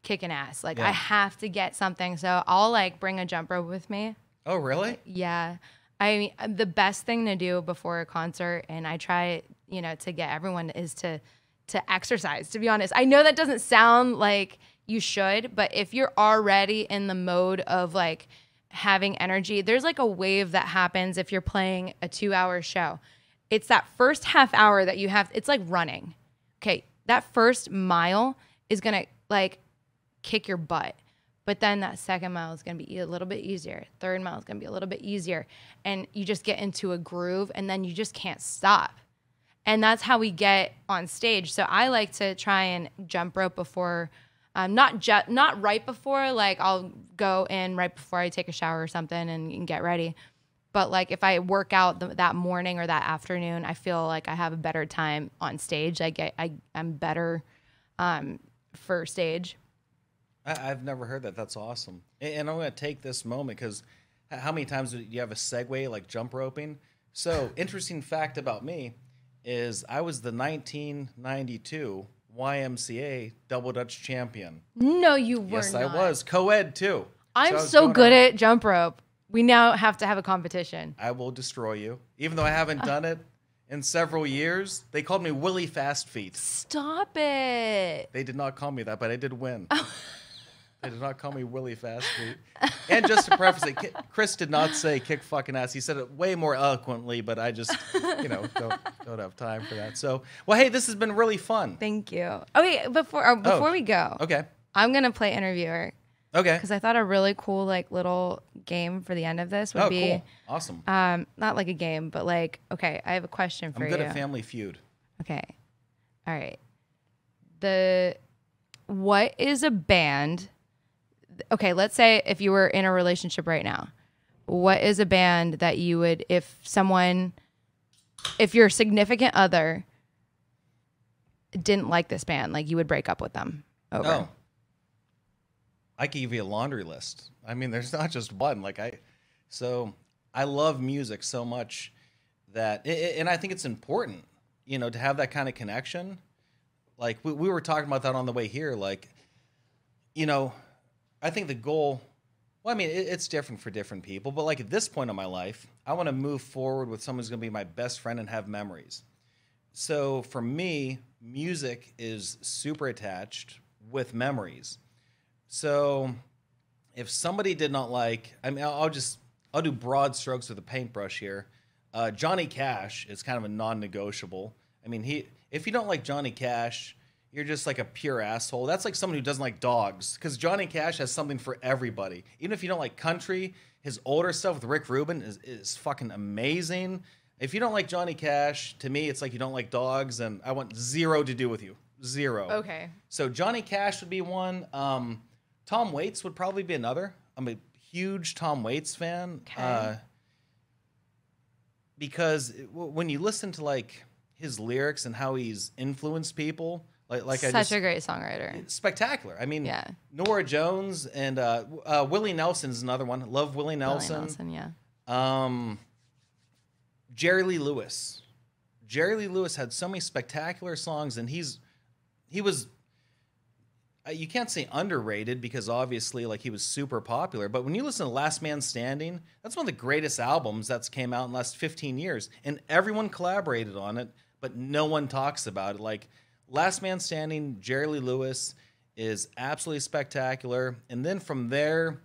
kicking ass. Like I have to get something. So I'll like bring a jump rope with me. Oh, really? Yeah. I mean, the best thing to do before a concert, and I try, to get everyone is to exercise, to be honest. I know that doesn't sound like you should, but if you're already in the mode of like having energy, there's like a wave that happens if you're playing a 2-hour show. It's that first half hour that you have, it's like running. Okay, that first mile is gonna like kick your butt. But then that second mile is going to be a little bit easier. Third mile is going to be a little bit easier. And you just get into a groove and then you just can't stop. And that's how we get on stage. So I like to try and jump rope before, not right before, like I'll go in right before I take a shower or something and get ready. But like if I work out that morning or that afternoon, I feel like I have a better time on stage. I'm better for stage. I've never heard that. That's awesome. And I'm going to take this moment because how many times do you have a segue like jump roping? So interesting fact about me is I was the 1992 YMCA Double Dutch champion. No, you were Yes, not. I was. Co-ed too. I'm so good at jump rope. We now have to have a competition. I will destroy you. Even though I haven't done it in several years, they called me Willie Fast Feet. Stop it. They did not call me that, but I did win. They did not call me Willie Fast Feet. And just to preface it, Chris did not say kick fucking ass. He said it way more eloquently, but I just, don't have time for that. So, well, hey, this has been really fun. Thank you. Okay, before we go, okay, I'm gonna play interviewer. Okay. Because I thought a really cool like little game for the end of this would be cool. Awesome. Not like a game, but like, okay, I have a question for you. I'm good at Family Feud. Okay. All right. What is a band? Okay, let's say if you were in a relationship right now, what is a band that you would, if your significant other didn't like this band, like you would break up with them over? Oh. I could give you a laundry list. I mean, there's not just one. So I love music so much that, and I think it's important, to have that kind of connection. Like we were talking about that on the way here. Like, I think the goal, well, I mean, it's different for different people, but like at this point in my life, I want to move forward with someone who's going to be my best friend and have memories. So for me, music is super attached with memories. So if somebody did not like, I mean, I'll do broad strokes with a paintbrush here. Johnny Cash is kind of a non-negotiable. I mean, if you don't like Johnny Cash, you're just like a pure asshole. That's like someone who doesn't like dogs, because Johnny Cash has something for everybody. Even if you don't like country, his older stuff with Rick Rubin is fucking amazing. If you don't like Johnny Cash, to me, it's like you don't like dogs, and I want zero to do with you. Zero. Okay. So Johnny Cash would be one. Tom Waits would probably be another. I'm a huge Tom Waits fan. Okay. Because when you listen to like his lyrics and how he's influenced people, such a great songwriter. Spectacular. I mean, yeah. Norah Jones and Willie Nelson is another one. Love Willie Nelson. Willie Nelson, yeah. Jerry Lee Lewis. Jerry Lee Lewis had so many spectacular songs, and he was. You can't say underrated because obviously like he was super popular, but when you listen to Last Man Standing, that's one of the greatest albums that's came out in the last 15 years, and everyone collaborated on it, but no one talks about it. Like Last Man Standing, Jerry Lee Lewis is absolutely spectacular. And then from there,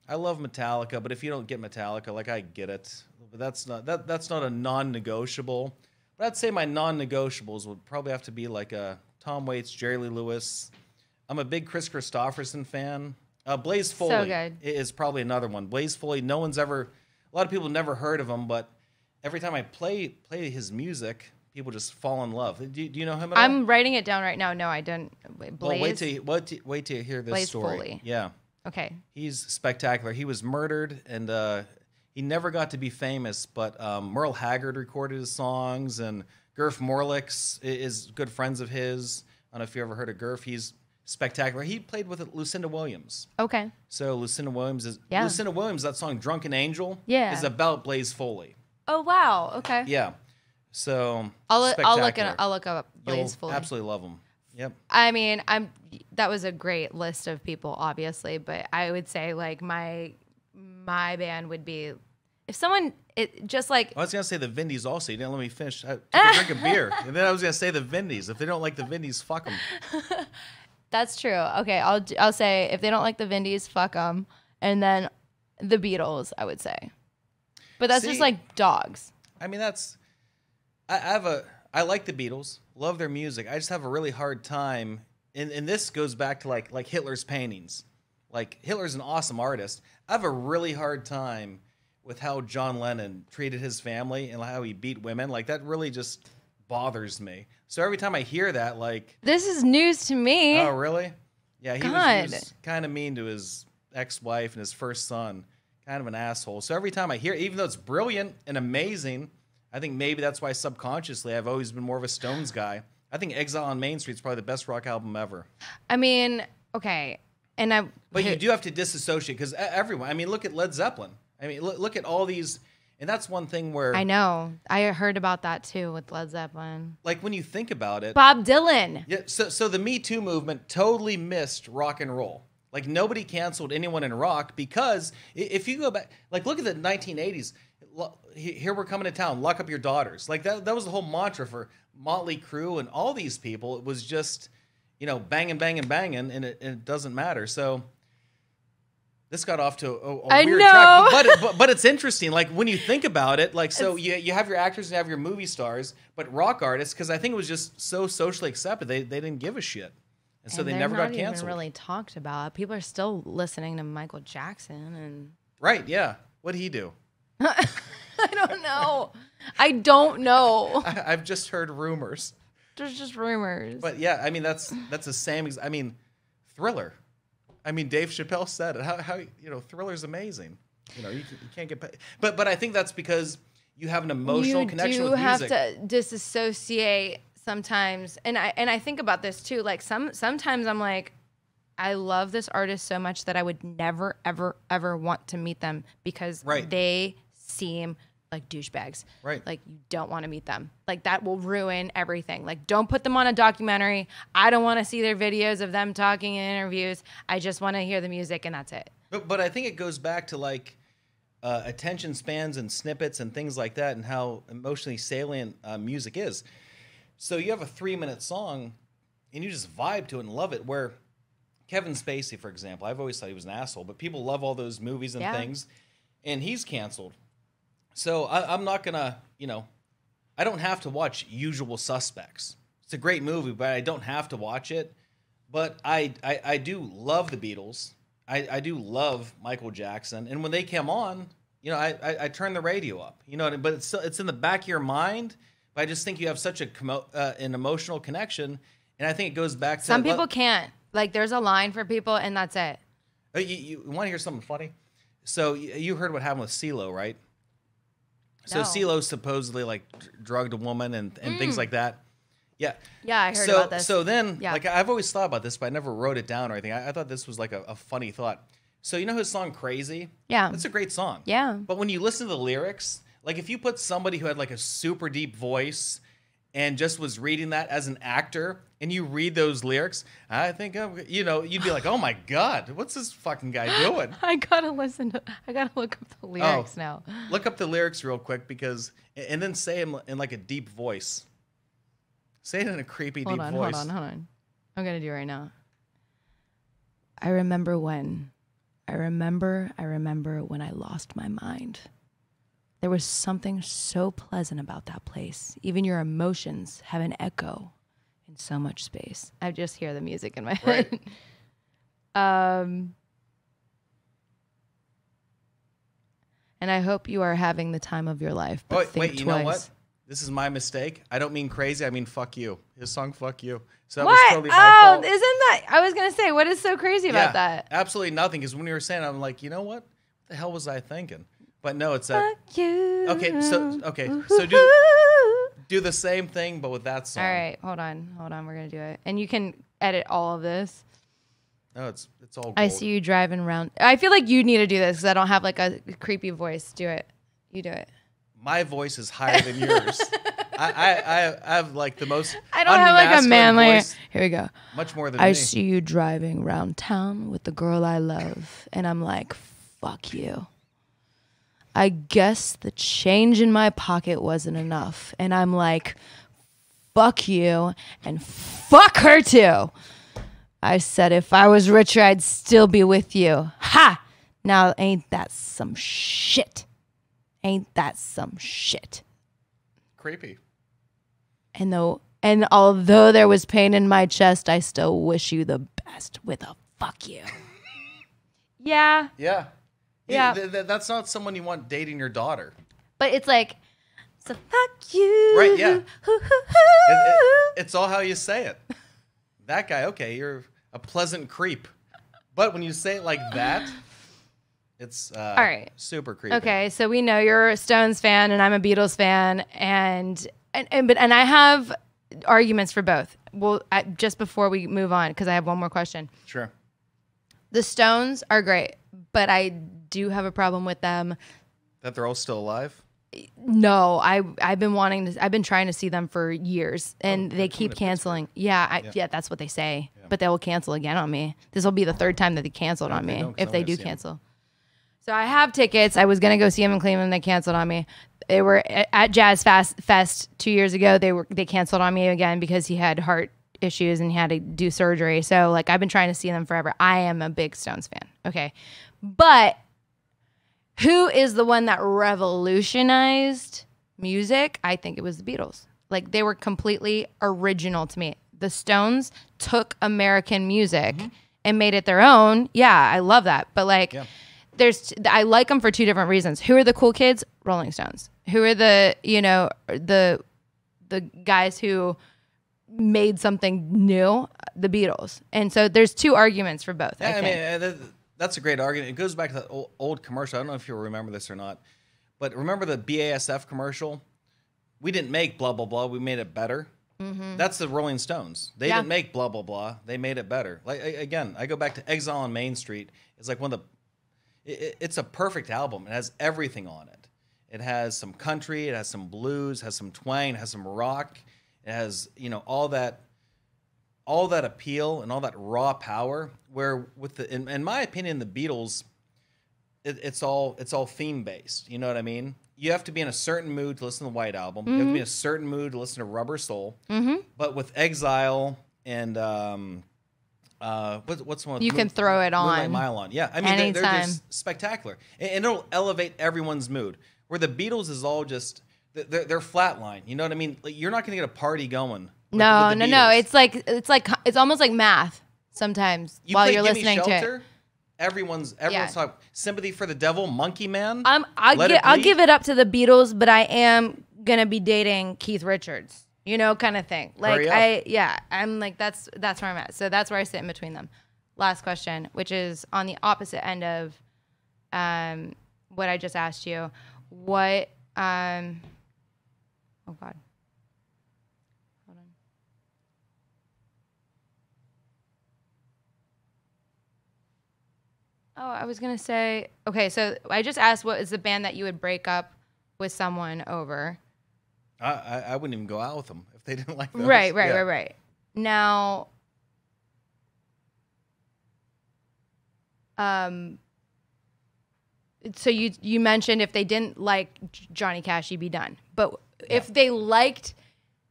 I love Metallica, but if you don't get Metallica, like I get it, but that's not a non-negotiable. But I'd say my non-negotiables would probably have to be like Tom Waits, Jerry Lee Lewis. I'm a big Chris Christopherson fan. Blaze Foley so good. Is probably another one. Blaze Foley, a lot of people have never heard of him, but every time I play his music, people just fall in love. Do you know him at all? I'm writing it down right now. No, I don't. Blaze? Well, wait till you hear this Blaze story. Foley. Yeah. Okay. He's spectacular. He was murdered, and he never got to be famous, but Merle Haggard recorded his songs, and Gurf Morlix is good friends of his. I don't know if you ever heard of Gurf. He's spectacular. He played with Lucinda Williams. Okay. So Lucinda Williams, that song Drunken Angel, is about Blaze Foley. Oh, wow. Okay. Yeah. So I'll look up Blaze Foley. Absolutely love him. Yep. I mean, that was a great list of people, obviously, but I would say like my band would be, if someone just like, I was gonna say the Vindys also. You didn't let me finish. I took a drink of beer, and then I was gonna say the Vindys. If they don't like the Vindys, fuck them. That's true. Okay, I'll say if they don't like the Vindys, fuck them, and then the Beatles, I would say. But that's just like dogs. I mean, I like the Beatles, love their music. I just have a really hard time and this goes back to like Hitler's paintings. Like Hitler's an awesome artist. I have a really hard time with how John Lennon treated his family and how he beat women. Like that really just bothers me. So every time I hear that, like this is news to me. oh really? Yeah, he was kind of mean to his ex-wife and his first son. Kind of an asshole. So every time I hear, even though it's brilliant and amazing, I think maybe that's why subconsciously I've always been more of a Stones guy. I think Exile on Main Street is probably the best rock album ever. I mean, okay, but you do have to disassociate because everyone. I mean, look at Led Zeppelin. I mean, look at all these, and that's one thing where I know I heard about that too with Led Zeppelin. Like when you think about it, Bob Dylan. Yeah. So the Me Too movement totally missed rock and roll. Like nobody canceled anyone in rock because if you go back, like look at the 1980s. Here we're coming to town. Lock up your daughters. Like that was the whole mantra for Motley Crue and all these people. It was just, banging, banging, banging, and it doesn't matter. So this got off to a weird track. But it's interesting. Like when you think about it, like so you have your actors and you have your movie stars, but rock artists, because I think it was just so socially accepted, they didn't give a shit. And so they never got canceled. Even really talked about. People are still listening to Michael Jackson and right, yeah. What'd he do? I don't know. I don't know. I've just heard rumors. There's just rumors. But yeah, I mean that's the same. I mean, Thriller. I mean, Dave Chappelle said it. How Thriller's amazing. You can't get paid. But I think that's because you have an emotional connection with music. You have to disassociate sometimes, and I think about this too. Like sometimes I'm like, I love this artist so much that I would never ever ever want to meet them because they seem like douchebags. Right. Like you don't want to meet them. Like that will ruin everything. Like don't put them on a documentary. I don't want to see their videos of them talking in interviews. I just want to hear the music and that's it. But I think it goes back to like attention spans and snippets and things like that and how emotionally salient music is. So you have a 3-minute song and you just vibe to it and love it, where Kevin Spacey, for example, I've always thought he was an asshole, but people love all those movies and things, and he's canceled. So I'm not going to, I don't have to watch Usual Suspects. It's a great movie, but I don't have to watch it. But I do love the Beatles. I do love Michael Jackson. And when they came on, I turn the radio up. But it's in the back of your mind. But I just think you have such an emotional connection. And I think it goes back to... Some people can't. Like, there's a line for people, and that's it. You want to hear something funny? So you heard what happened with CeeLo, right? So CeeLo supposedly like drugged a woman and things like that. Yeah. Yeah, I heard about this. So then, like I've always thought about this, but I never wrote it down or anything. I thought this was like a funny thought. So you know his song Crazy? Yeah. It's a great song. Yeah. But when you listen to the lyrics, like if you put somebody who had like a super deep voice and just was reading that as an actor, and you read those lyrics, I think, you'd be like, oh my God, what's this fucking guy doing? I gotta look up the lyrics now. Look up the lyrics real quick and then say them in like a deep voice. Say it in a creepy deep voice. Hold on. I'm gonna do it right now. I remember when I lost my mind. There was something so pleasant about that place. Even your emotions have an echo in so much space. I just hear the music in my head. And I hope you are having the time of your life. But think twice. You know what? This is my mistake. I don't mean crazy. I mean fuck you. His song "Fuck You." So that was totally my fault. Isn't that? I was gonna say, what is so crazy about that? Absolutely nothing. Because when you were saying, I'm like, you know what? What the hell was I thinking? But no, it's that. Fuck you. So do the same thing, but with that song. All right, hold on. We're gonna do it, and you can edit all of this. No, it's all gold. I see you driving around. I feel like you need to do this because I don't have like a creepy voice. Do it. You do it. My voice is higher than yours. I have like the most. I don't have like a manly voice. Here we go. Much more than me. I see you driving around town with the girl I love, and I'm like, fuck you. I guess the change in my pocket wasn't enough. And I'm like, fuck you and fuck her too. I said if I was richer, I'd still be with you. Ha! Now, ain't that some shit? Ain't that some shit? Creepy. And though And although there was pain in my chest, I still wish you the best with a fuck you. Yeah. Yeah. Yeah. That's not someone you want dating your daughter. But it's like, so fuck you. Right, yeah. It's all how you say it. That guy, okay, you're a pleasant creep. But when you say it like that, it's all right. super creepy. Okay, so we know you're a Stones fan and I'm a Beatles fan, and I have arguments for both. Well, just before we move on, because I have one more question. Sure. The Stones are great, but I do have a problem with them. That they're all still alive? No, I've been trying to see them for years, and they keep canceling. Yeah, that's what they say. Yeah. But they will cancel again on me. This will be the third time that they canceled on me if they do cancel. So I have tickets. I was gonna go see them in Cleveland. They canceled on me. They were at Jazz Fest 2 years ago. They canceled on me again because he had heart issues and he had to do surgery. So like I've been trying to see them forever. I am a big Stones fan. Okay, but who is the one that revolutionized music? I think it was the Beatles. Like, they were completely original to me. The Stones took American music and made it their own. Yeah, I love that. But like, I like them for two different reasons. Who are the cool kids? Rolling Stones. Who are the guys who made something new? The Beatles. And so there's two arguments for both. I think. That's a great argument. It goes back to that old commercial. I don't know if you'll remember this or not, but remember the BASF commercial? We didn't make blah, blah, blah. We made it better. Mm-hmm. That's the Rolling Stones. They didn't make blah, blah, blah. They made it better. Like, again, I go back to Exile on Main Street. It's like one of the... It's a perfect album. It has everything on it. It has some country. It has some blues. It has some twang. It has some rock. It has, all that appeal and all that raw power, where with in my opinion, the Beatles, it's all theme based. You know what I mean? You have to be in a certain mood to listen to the White Album. You have to be in a certain mood to listen to Rubber Soul. But with Exile and what's one? You can throw it on. Moonlight Mile on. Yeah, I mean they're just spectacular, and it'll elevate everyone's mood. Where the Beatles is all just they're flatline. You know what I mean? Like, you're not going to get a party going. No. It's almost like math sometimes while you're listening to it. Everyone's talking Sympathy for the Devil, Monkey Man. I'll give it up to the Beatles, but I am gonna be dating Keith Richards, kind of thing. Like I'm like that's where I'm at. So that's where I sit in between them. Last question, which is on the opposite end of what I just asked you. What oh God. Oh, I was going to say, okay, so I just asked what is the band that you would break up with someone over? I wouldn't even go out with them if they didn't like those. Right. Now, so you mentioned if they didn't like Johnny Cash, you'd be done. But if they liked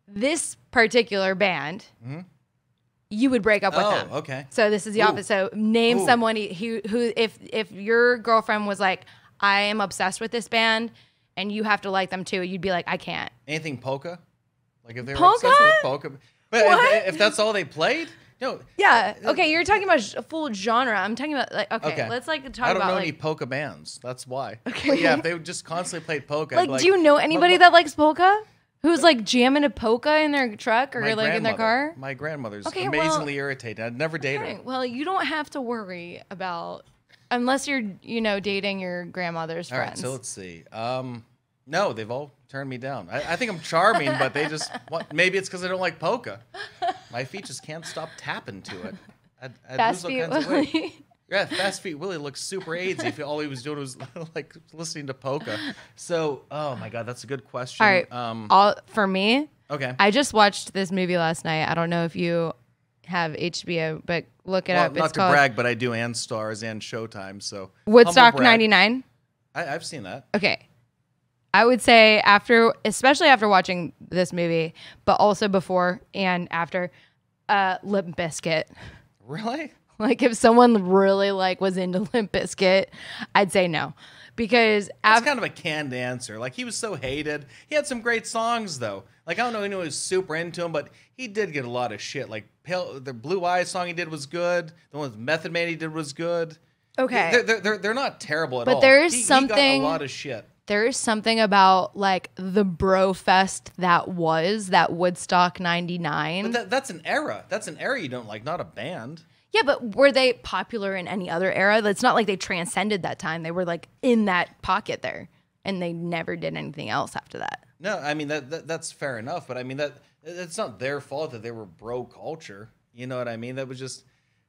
this particular band... Mm-hmm. You would break up with them. Okay. So this is the opposite. So name someone who if your girlfriend was like, I am obsessed with this band, and you have to like them too, you'd be like, I can't. Anything polka? Like if they were obsessed with polka. But if that's all they played? No. Yeah. Okay, you're talking about a full genre. I'm talking about like okay. Let's talk about I don't know any polka bands. That's why. Okay. But yeah, if they just constantly played polka. Like, do you know anybody that likes polka? Who's like jamming a polka in their truck or like in their car? My grandmother's amazingly irritated. I'd never date her. Well, you don't have to worry about unless you're, dating your grandmother's friends. All right, so let's see. No, they've all turned me down. I think I'm charming, but they just maybe it's because I don't like polka. My feet just can't stop tapping to it. I'd lose all kinds of weight. Yeah, Fast Feet Willie looks super AIDS if all he was doing was like listening to polka. So, oh my God, that's a good question. All right, for me, okay. I just watched this movie last night. I don't know if you have HBO, but look it up. Not to brag, but I do, and Stars and Showtime. So Woodstock '99. I've seen that. Okay, I would say especially after watching this movie, but also before and after, Limp Bizkit. Really? Like if someone really like was into Limp Bizkit, I'd say no. Because that's kind of a canned answer. Like he was so hated. He had some great songs though. Like I don't know anyone who was super into him, but he did get a lot of shit. Like the Blue Eyes song he did was good. The one with Method Man he did was good. Okay. They're not terrible at all. But there's he something. He got a lot of shit. There is something about like the bro fest that Woodstock '99. But that's an era. That's an era you don't like, not a band. Yeah, but were they popular in any other era? It's not like they transcended that time. They were like in that pocket there, and they never did anything else after that. No, I mean that's fair enough, but I mean it's not their fault that they were bro culture. You know what I mean? That was just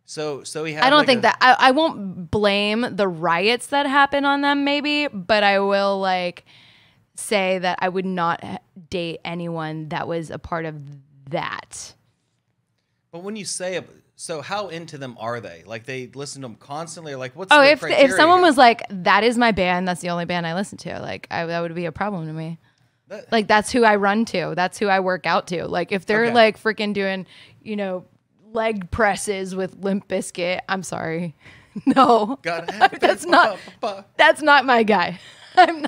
so he had. I don't think that I won't blame the riots that happened on them, maybe, but I will like say that I would not date anyone that was a part of that. But when you say so how into them are they? Like they listen to them constantly? Or like what's the criteria? If someone was like, that is my band, that's the only band I listen to, like that would be a problem to me. Like that's who I run to. That's who I work out to. Like if they're like freaking doing, leg presses with Limp Bizkit, I'm sorry. No. That's not my guy. I'm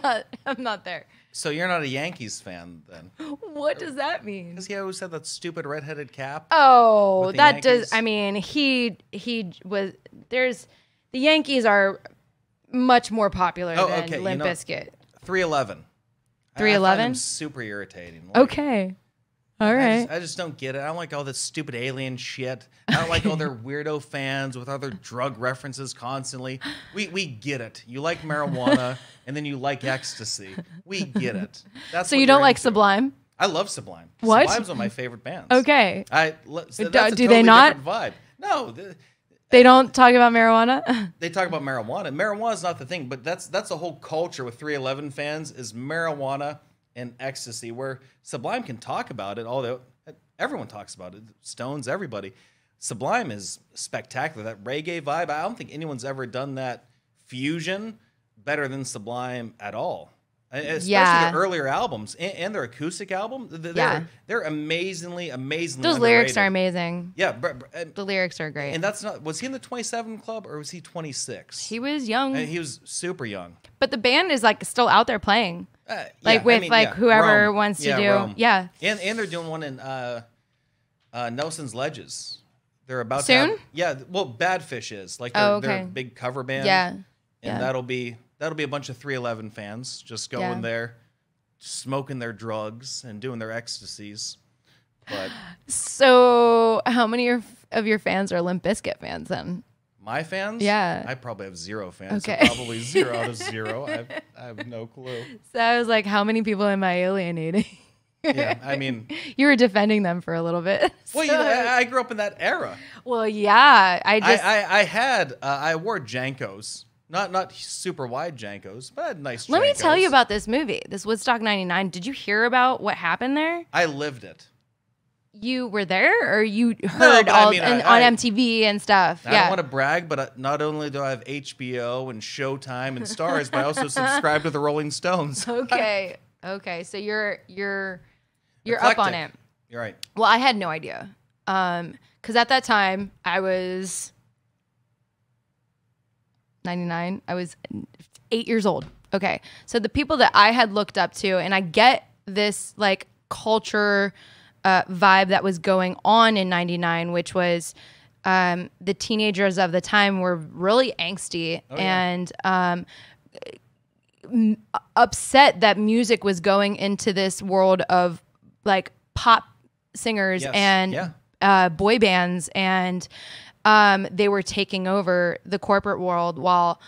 not there. So you're not a Yankees fan then? What does that mean? Because he always had that stupid redheaded cap. Oh, that Yankees. Does. I mean, he was. The Yankees are much more popular than Limp Bizkit. 311. 311. Super irritating. Like, okay. All right. I just don't get it. I don't like all this stupid alien shit. I don't like all their weirdo fans with other drug references constantly. We get it. You like marijuana and then you like ecstasy. We get it. That's so you don't like Sublime? I love Sublime. What? Sublime's one of my favorite bands. Okay. Do they not? Vibe. No. They don't talk about marijuana? They talk about marijuana. Marijuana's not the thing, but that's a whole culture with 311 fans is marijuana and ecstasy, where Sublime can talk about it, although everyone talks about it. Stones, everybody. Sublime is spectacular. That reggae vibe, I don't think anyone's ever done that fusion better than Sublime at all. Especially their earlier albums and their acoustic album. They're amazingly Those underrated. lyrics are amazing. Yeah. The lyrics are great. And that's not, was he in the 27 Club or was he 26? He was young. He was super young. But the band is like still out there playing. Whoever Rome. wants to do. Rome. Yeah. And they're doing one in Nelson's Ledges. They're about soon? Badfish is. Like they're a big cover band. Yeah. And that'll be a bunch of 311 fans just going there, smoking their drugs and doing their ecstasies. But so how many of your fans are Limp Bizkit fans then? My fans? Yeah. I probably have 0 fans. Okay. So probably 0 out of 0. I have no clue. So I was like, how many people am I alienating? Yeah, I mean, you were defending them for a little bit. Well, I grew up in that era. Well, yeah, I wore Jankos, not super wide Jankos, but I had nice. Let Jankos. me tell you about this movie, this Woodstock '99. Did you hear about what happened there? I lived it. You were there, or you heard on MTV and stuff? I don't want to brag, but not only do I have HBO and Showtime and Stars, but I also subscribe to the Rolling Stones. Okay, so you're Eclectic. up on it. You're right. Well, I had no idea, because at that time I was 99. I was 8 years old. Okay, so the people that I had looked up to, and I get this like culture vibe that was going on in '99, which was the teenagers of the time were really angsty and upset that music was going into this world of like pop singers and boy bands, and they were taking over the corporate world while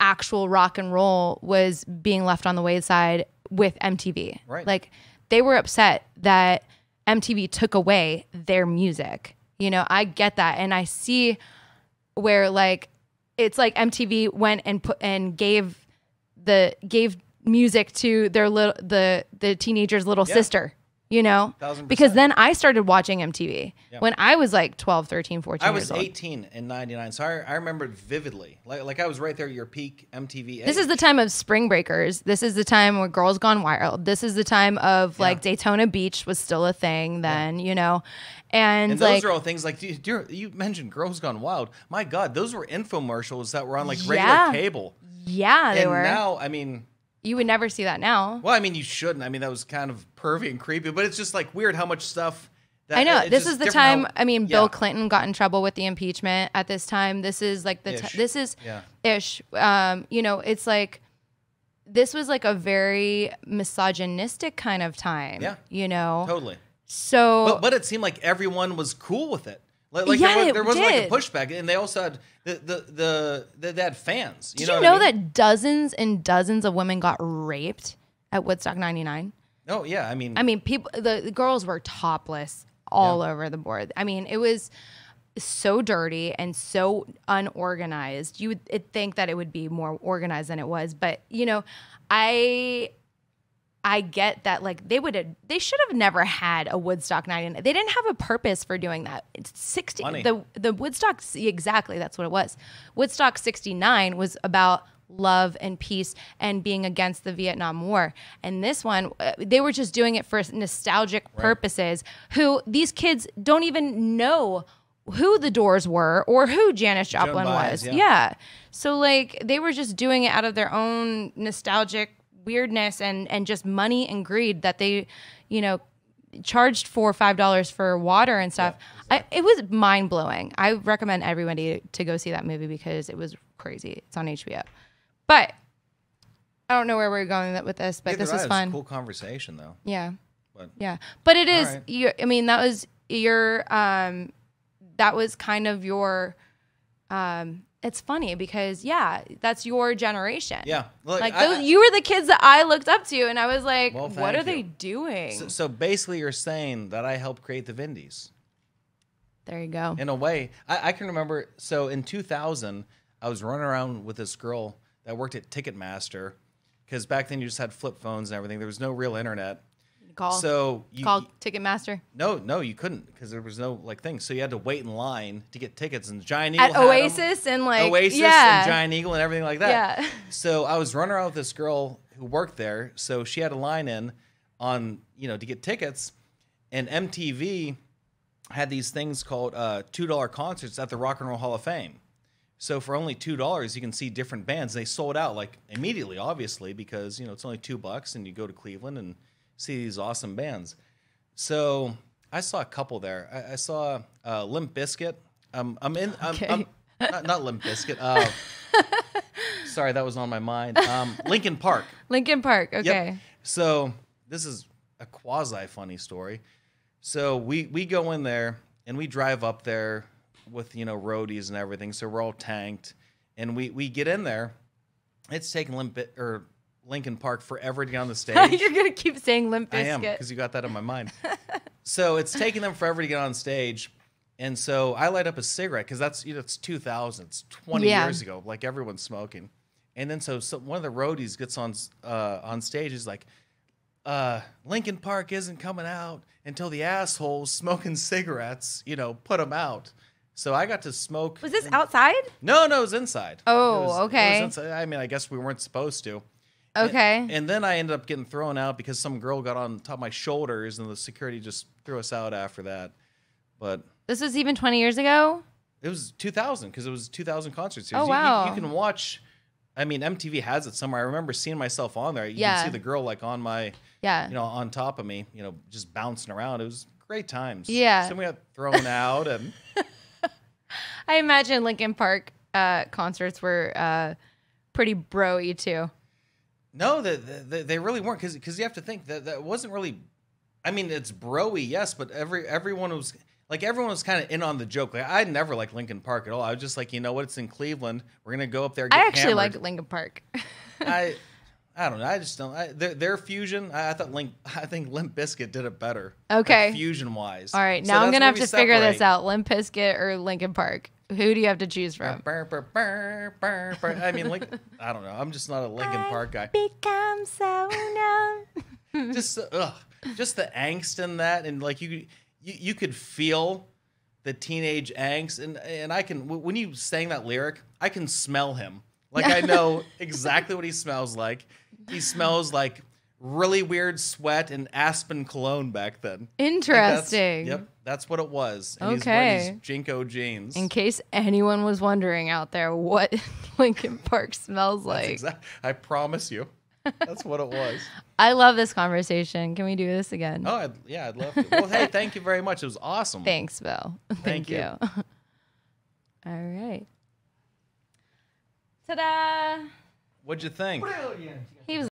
actual rock and roll was being left on the wayside with MTV. Right. Like they were upset that MTV took away their music. You know, I get that, and I see where like it's like MTV went and gave music to their the teenager's little sister. You know, 1000%. because then I started watching MTV when I was like 12, 13, 14 I years was old. 18 in 99, so I remember it vividly. Like I was right there at your peak MTV age. This is the time of Spring Breakers. This is the time where Girls Gone Wild. This is the time of like Daytona Beach was still a thing then, you know. And those like, are all things like you mentioned Girls Gone Wild. My God, those were infomercials that were on like regular cable. Yeah, they and were. Now, I mean, you would never see that now. well, I mean, you shouldn't. I mean, that was kind of pervy and creepy, but it's just like weird how much stuff. That, I know. it's This just is the different time. I mean, Bill Clinton got in trouble with the impeachment at this time. This is like the this is ish. You know, it's like this was like a very misogynistic kind of time. Yeah. You know. Totally. So, but it seemed like everyone was cool with it. Like there wasn't like a pushback, and they also had they had fans. Did you know that dozens and dozens of women got raped at Woodstock '99? Oh yeah, I mean, people, the girls were topless all over the board. I mean, it was so dirty and so unorganized. You would think that it would be more organized than it was, but you know, I get that, like, they should have never had a Woodstock 99. They didn't have a purpose for doing that. It's 60. Money. The Woodstock, exactly, that's what it was. Woodstock 69 was about love and peace and being against the Vietnam War. And this one, they were just doing it for nostalgic purposes. These kids don't even know who the Doors were or who Janis Joplin was. Yeah. So, like, they were just doing it out of their own nostalgic weirdness and just money and greed that they, you know, charged $4 or $5 for water and stuff. Yeah, exactly. It was mind blowing. I recommend everybody to go see that movie because it was crazy. It's on HBO. But I don't know where we're going with this, but this was fun. It was a cool conversation though. Yeah. But it is, I mean, that was your, that was kind of your, it's funny because that's your generation. Yeah, like you were the kids that I looked up to, and I was like, "What are they doing?" So basically, you're saying that I helped create the Vindys. There you go. In a way, I can remember. So in 2000, I was running around with this girl that worked at Ticketmaster, because back then you just had flip phones and everything. There was no real internet. Call Ticketmaster? No, you couldn't because there was no like thing. So you had to wait in line to get tickets. And Giant Eagle at Oasis and like and Giant Eagle and everything like that. Yeah. So I was running around with this girl who worked there. So she had a line in on to get tickets, and MTV had these things called $2 concerts at the Rock and Roll Hall of Fame. So for only $2, you can see different bands. They sold out like immediately, obviously, because it's only $2 and you go to Cleveland and see these awesome bands. So I saw a couple there. I saw Limp Bizkit. I'm not Limp Bizkit. Sorry, that was on my mind. Linkin Park. Linkin Park. Okay. Yep. So this is a quasi funny story. So we go in there and we drive up there with roadies and everything. So we're all tanked, and we get in there. It's taking Linkin Park forever to get on the stage. You're gonna keep saying Limp Bizkit. I am, because you got that in my mind. So it's taking them forever to get on stage, and so I light up a cigarette because that's it's 2000, it's 20 years ago. Like everyone's smoking, and then so one of the roadies gets on stage. Is like, Linkin Park isn't coming out until the assholes smoking cigarettes put them out. So I got to smoke. Was this outside? No, it was inside. Oh, okay. It was inside. I mean, I guess we weren't supposed to. Okay. And then I ended up getting thrown out because some girl got on top of my shoulders, and the security just threw us out after that. But this was even 20 years ago? It was 2000, because it was 2000 concert series. Oh, wow. You can watch. I mean, MTV has it somewhere. I remember seeing myself on there. You can see the girl like on my, on top of me, just bouncing around. It was great times. Yeah. So we got thrown out, and I imagine Linkin Park concerts were pretty bro-y too. No, they really weren't, because you have to think that wasn't really. I mean, it's bro-y, yes, but everyone was kind of in on the joke. Like, I never liked Linkin Park at all. I was just like, what? It's in Cleveland. We're gonna go up there. I actually like Linkin Park. I don't know. I just don't. Their fusion. I think Limp Bizkit did it better. Okay. Like, fusion wise. All right. Now I'm gonna have to figure this out. Limp Bizkit or Linkin Park. Who do you have to choose from? I mean, I don't know. I'm just not a Linkin Park guy. Become so numb. Just just the angst in that, and like you could feel the teenage angst, and I can, when you sang that lyric, I can smell him. Like I know exactly what he smells like. He smells like really weird sweat and Aspen cologne back then. Interesting. Yep, that's what it was. And Okay. He's wearing these Jinko jeans. In case anyone was wondering out there what Linkin Park smells like. I promise you. That's what it was. I love this conversation. Can we do this again? Oh, I'd love to. Well, hey, thank you very much. It was awesome. Thanks, Bill. Thank you. All right. Ta-da! What'd you think? Brilliant. He was